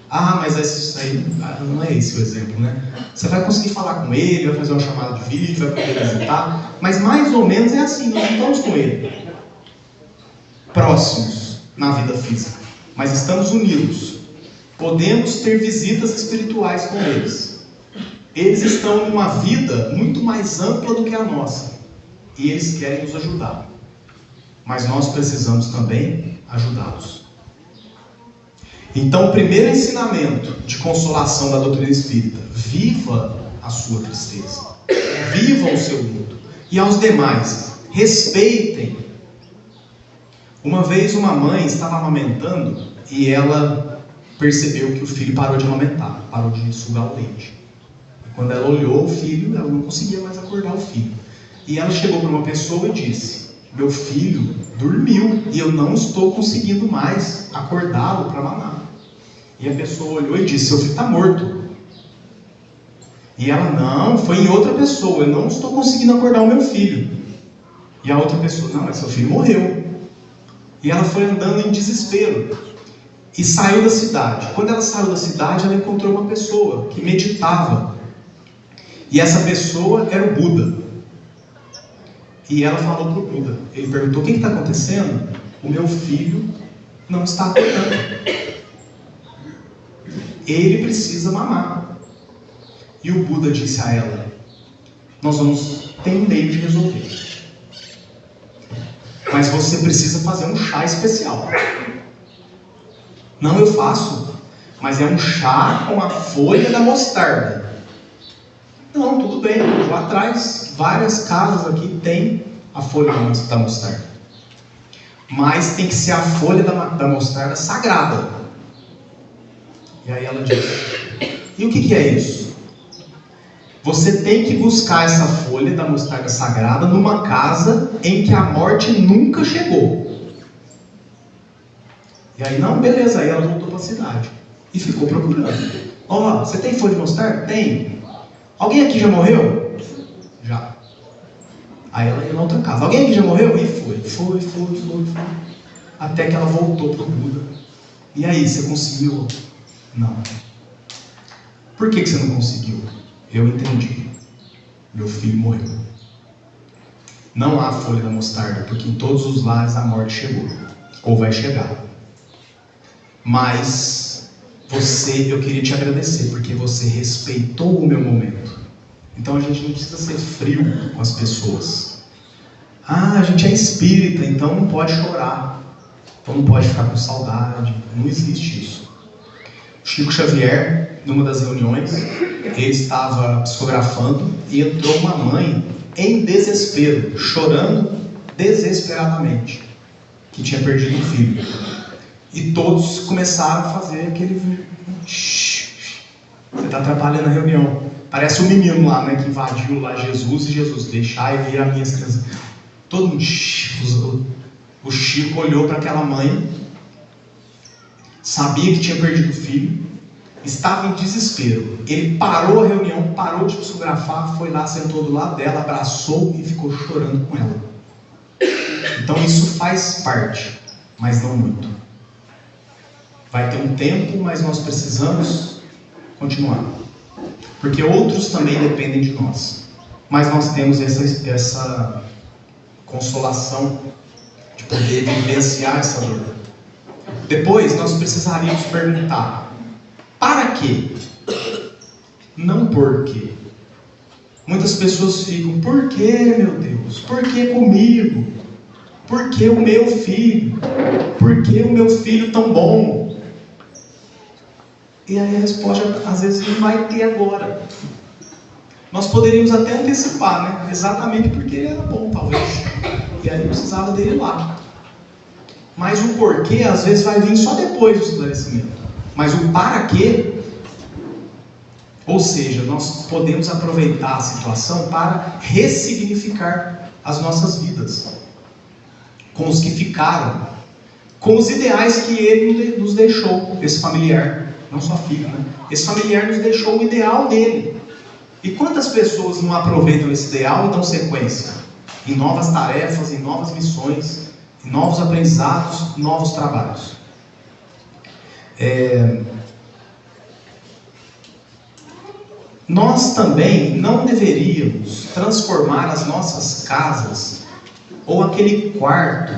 Speaker 5: Ah, mas isso aí não é esse o exemplo, né? Você vai conseguir falar com ele, vai fazer uma chamada de vídeo, vai poder visitar, mas mais ou menos é assim, nós não estamos com ele próximos na vida física, mas estamos unidos. Podemos ter visitas espirituais com eles. Eles estão numa vida muito mais ampla do que a nossa e eles querem nos ajudar, mas nós precisamos também ajudá-los. Então, o primeiro ensinamento de consolação da doutrina espírita: viva a sua tristeza, viva o seu luto, e aos demais, respeitem. Uma vez uma mãe estava amamentando e ela percebeu que o filho parou de amamentar, parou de sugar o leite. E quando ela olhou o filho, ela não conseguia mais acordar o filho. E ela chegou para uma pessoa e disse: meu filho dormiu e eu não estou conseguindo mais acordá-lo para mamar. E a pessoa olhou e disse: seu filho está morto. E ela: não, foi em outra pessoa, eu não estou conseguindo acordar o meu filho. E a outra pessoa: não, mas seu filho morreu. E ela foi andando em desespero e saiu da cidade. Quando ela saiu da cidade, ela encontrou uma pessoa que meditava. E essa pessoa era o Buda. E ela falou para o Buda. Ele perguntou: o que está acontecendo? O meu filho não está acordando. Ele precisa mamar. E o Buda disse a ela: nós vamos ter um meio de resolver, mas você precisa fazer um chá especial. Não, eu faço, mas é um chá com a folha da mostarda. Não, tudo bem, lá atrás, várias casas aqui tem a folha da mostarda, mas tem que ser a folha da mostarda sagrada. E aí ela disse: e o que é isso? Você tem que buscar essa folha da mostarda sagrada numa casa em que a morte nunca chegou. E aí, não, beleza, aí ela voltou para a cidade e ficou procurando. Ó, você tem folha de mostarda? Tem. Alguém aqui já morreu? Já. Aí ela ia na outra casa. Alguém aqui já morreu? E foi. Até que ela voltou para o Buda. E aí, você conseguiu? Não. Por que você não conseguiu? Eu entendi. Meu filho morreu. Não há folha da mostarda, porque em todos os lares a morte chegou, ou vai chegar. Mas eu queria te agradecer, porque você respeitou o meu momento. Então a gente não precisa ser frio com as pessoas. Ah, a gente é espírita, então não pode chorar, então não pode ficar com saudade. Não existe isso. Chico Xavier, numa das reuniões, ele estava psicografando e entrou uma mãe em desespero, chorando desesperadamente, que tinha perdido um filho. E todos começaram a fazer aquele... Você está atrapalhando a reunião. Parece um menino lá, né, que invadiu lá Jesus, e Jesus: deixai vir as minhas crianças. Todo mundo... O Chico olhou para aquela mãe, sabia que tinha perdido o filho, estava em desespero. Ele parou a reunião, parou de psicografar, foi lá, sentou do lado dela, abraçou e ficou chorando com ela. Então isso faz parte, mas não muito. Vai ter um tempo, mas nós precisamos continuar, porque outros também dependem de nós. Mas nós temos essa consolação de poder vivenciar essa dor. Depois nós precisaríamos perguntar: para quê? Não por quê. Muitas pessoas ficam: por que, meu Deus? Por que comigo? Por que o meu filho? Por que o meu filho tão bom? E aí a resposta às vezes não vai ter agora. Nós poderíamos até antecipar, né? Exatamente porque ele era bom, talvez. E aí precisava dele lá. Mas o porquê às vezes vai vir só depois do esclarecimento. Mas o para quê, ou seja, nós podemos aproveitar a situação para ressignificar as nossas vidas, com os que ficaram, com os ideais que ele nos deixou, esse familiar, não só filho, né? Esse familiar nos deixou o ideal dele. E quantas pessoas não aproveitam esse ideal e dão sequência em novas tarefas, em novas missões, em novos aprendizados, novos trabalhos? Nós também não deveríamos transformar as nossas casas ou aquele quarto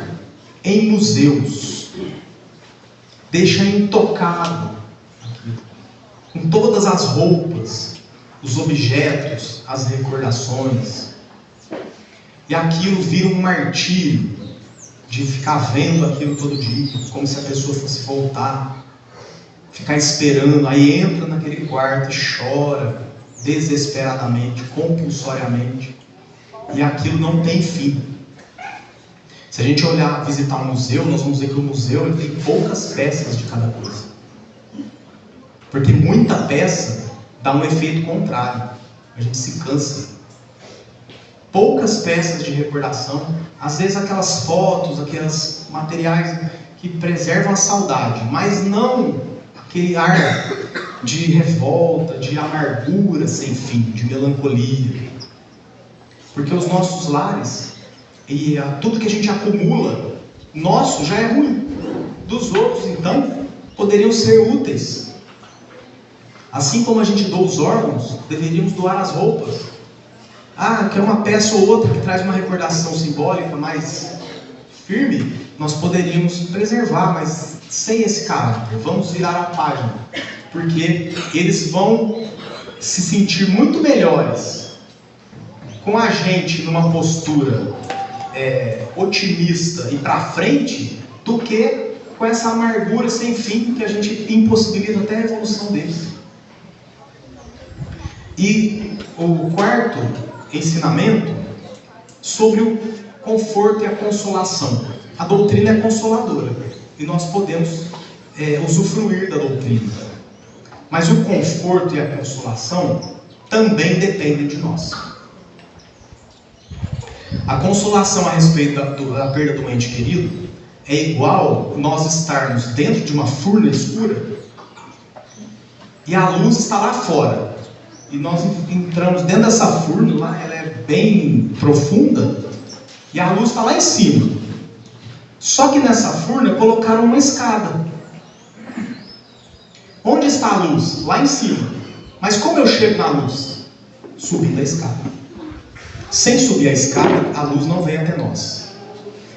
Speaker 5: em museus, deixar intocado, com todas as roupas, os objetos, as recordações, e aquilo vira um martírio de ficar vendo aquilo todo dia, como se a pessoa fosse voltar, ficar esperando, aí entra naquele quarto e chora desesperadamente, compulsoriamente, e aquilo não tem fim. Se a gente olhar, visitar um museu, nós vamos ver que o museu ele tem poucas peças de cada coisa, porque muita peça dá um efeito contrário, a gente se cansa. Poucas peças de recordação, às vezes aquelas fotos, aqueles materiais que preservam a saudade, mas não aquele ar de revolta, de amargura sem fim, de melancolia. Porque os nossos lares e tudo que a gente acumula, nosso já é ruim, dos outros então poderiam ser úteis. Assim como a gente doa os órgãos, deveríamos doar as roupas. Quer uma peça ou outra que traz uma recordação simbólica mais firme, nós poderíamos preservar, mas sem esse caráter. Vamos virar a página, porque eles vão se sentir muito melhores com a gente numa postura otimista e para frente, do que com essa amargura sem fim que a gente impossibilita até a evolução deles. E o quarto ensinamento sobre o conforto e a consolação. A doutrina é consoladora e nós podemos usufruir da doutrina, mas o conforto e a consolação também dependem de nós. A consolação a respeito da perda do ente querido é igual nós estarmos dentro de uma furna escura e a luz está lá fora. E nós entramos dentro dessa furna, lá ela é bem profunda, e a luz está lá em cima. Só que nessa furna colocaram uma escada. Onde está a luz? Lá em cima. Mas como eu chego na luz? Subindo a escada. Sem subir a escada, a luz não vem até nós.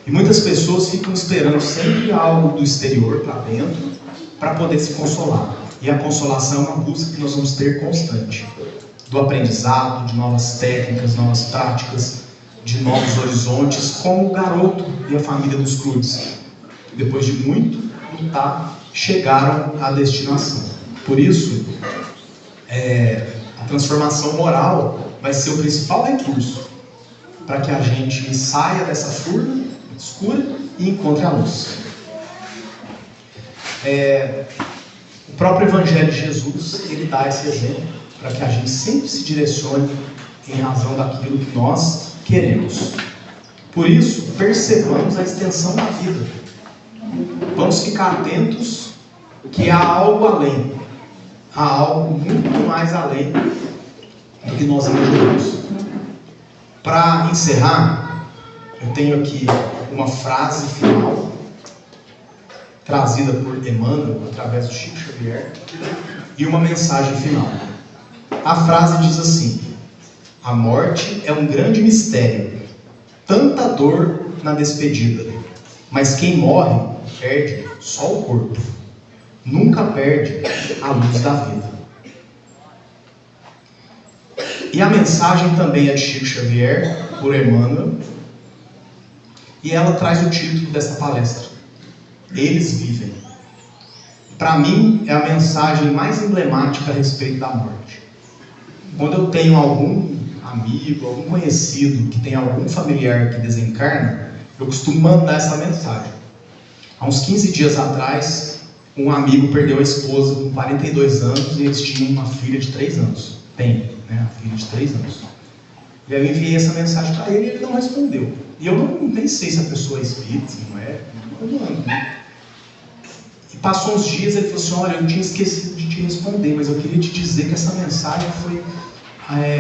Speaker 5: E muitas pessoas ficam esperando sempre algo do exterior para dentro, para poder se consolar. E a consolação é uma busca que nós vamos ter constante. Do aprendizado, de novas técnicas, novas práticas, de novos horizontes, como o garoto e a família dos Cruz. Depois de muito lutar, chegaram à destinação. Por isso, a transformação moral vai ser o principal recurso para que a gente saia dessa furna escura e encontre a luz. O próprio Evangelho de Jesus, ele dá esse exemplo para que a gente sempre se direcione em razão daquilo que nós queremos. Por isso, percebamos a extensão da vida. Vamos ficar atentos que há algo além. Há algo muito mais além do que nós imaginamos. Para encerrar, eu tenho aqui uma frase final trazida por Emmanuel através do Chico Xavier e uma mensagem final. A frase diz assim: a morte é um grande mistério, tanta dor na despedida, mas quem morre perde só o corpo, nunca perde a luz da vida. E a mensagem também é de Chico Xavier, por Emmanuel, e ela traz o título dessa palestra: Eles Vivem. Para mim, é a mensagem mais emblemática a respeito da morte. Quando eu tenho algum amigo, algum conhecido que tem algum familiar que desencarna, eu costumo mandar essa mensagem. Há uns 15 dias atrás, um amigo perdeu a esposa com 42 anos e eles tinham uma filha de 3 anos. A filha de 3 anos. E aí eu enviei essa mensagem para ele e ele não respondeu. E eu não pensei se a pessoa é espírita, se não é. Passou uns dias, ele falou assim: olha, eu tinha esquecido de te responder, mas eu queria te dizer que essa mensagem foi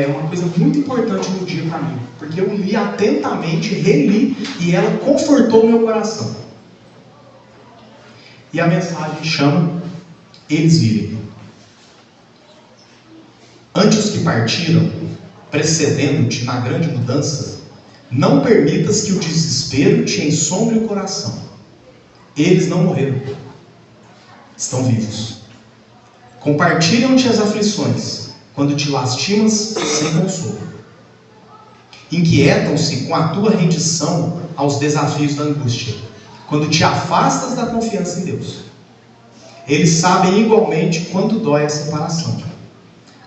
Speaker 5: uma coisa muito importante no dia para mim, porque eu li atentamente, reli, e ela confortou meu coração. E a mensagem chama Eles Vivem. Antes os que partiram, precedendo-te na grande mudança, não permitas que o desespero te ensombre o coração. Eles não morreram, estão vivos. Compartilham-te as aflições, quando te lastimas sem consolo. Inquietam-se com a tua rendição aos desafios da angústia, quando te afastas da confiança em Deus. Eles sabem igualmente quanto dói a separação.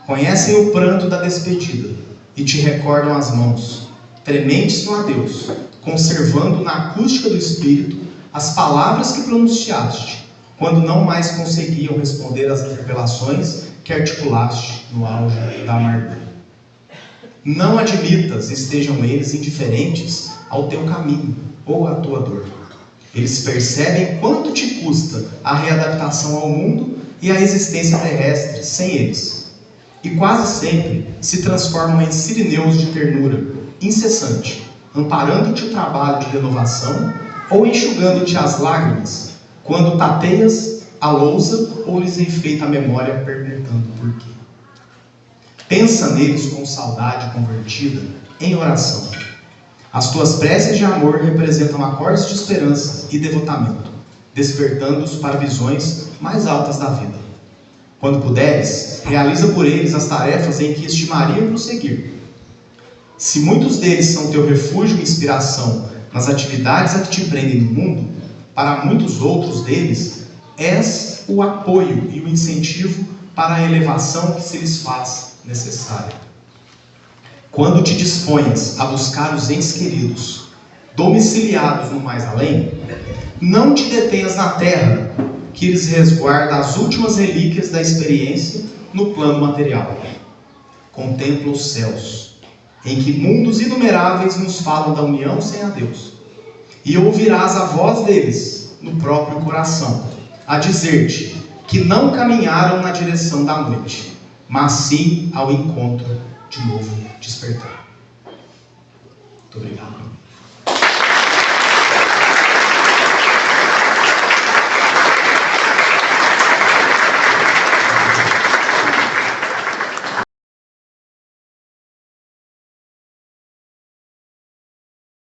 Speaker 5: Conhecem o pranto da despedida e te recordam as mãos, trementes no adeus, conservando na acústica do espírito as palavras que pronunciaste, quando não mais conseguiam responder às interpelações que articulaste no auge da amargura. Não admitas estejam eles indiferentes ao teu caminho ou à tua dor. Eles percebem quanto te custa a readaptação ao mundo e a existência terrestre sem eles. E quase sempre se transformam em sirineus de ternura incessante, amparando-te o trabalho de renovação ou enxugando-te as lágrimas, quando tateias a lousa ou lhes enfeita a memória perguntando por quê. Pensa neles com saudade convertida em oração. As tuas preces de amor representam acordes de esperança e devotamento, despertando-os para visões mais altas da vida. Quando puderes, realiza por eles as tarefas em que estimariam prosseguir. Se muitos deles são teu refúgio e inspiração nas atividades a que te prendem no mundo, para muitos outros deles, és o apoio e o incentivo para a elevação que se lhes faz necessária. Quando te disponhas a buscar os entes queridos, domiciliados no mais além, não te detenhas na terra, que lhes resguarda as últimas relíquias da experiência no plano material. Contempla os céus, em que mundos inumeráveis nos falam da união sem a Deus, e ouvirás a voz deles no próprio coração, a dizer-te que não caminharam na direção da noite, mas sim ao encontro de novo despertar. Muito obrigado.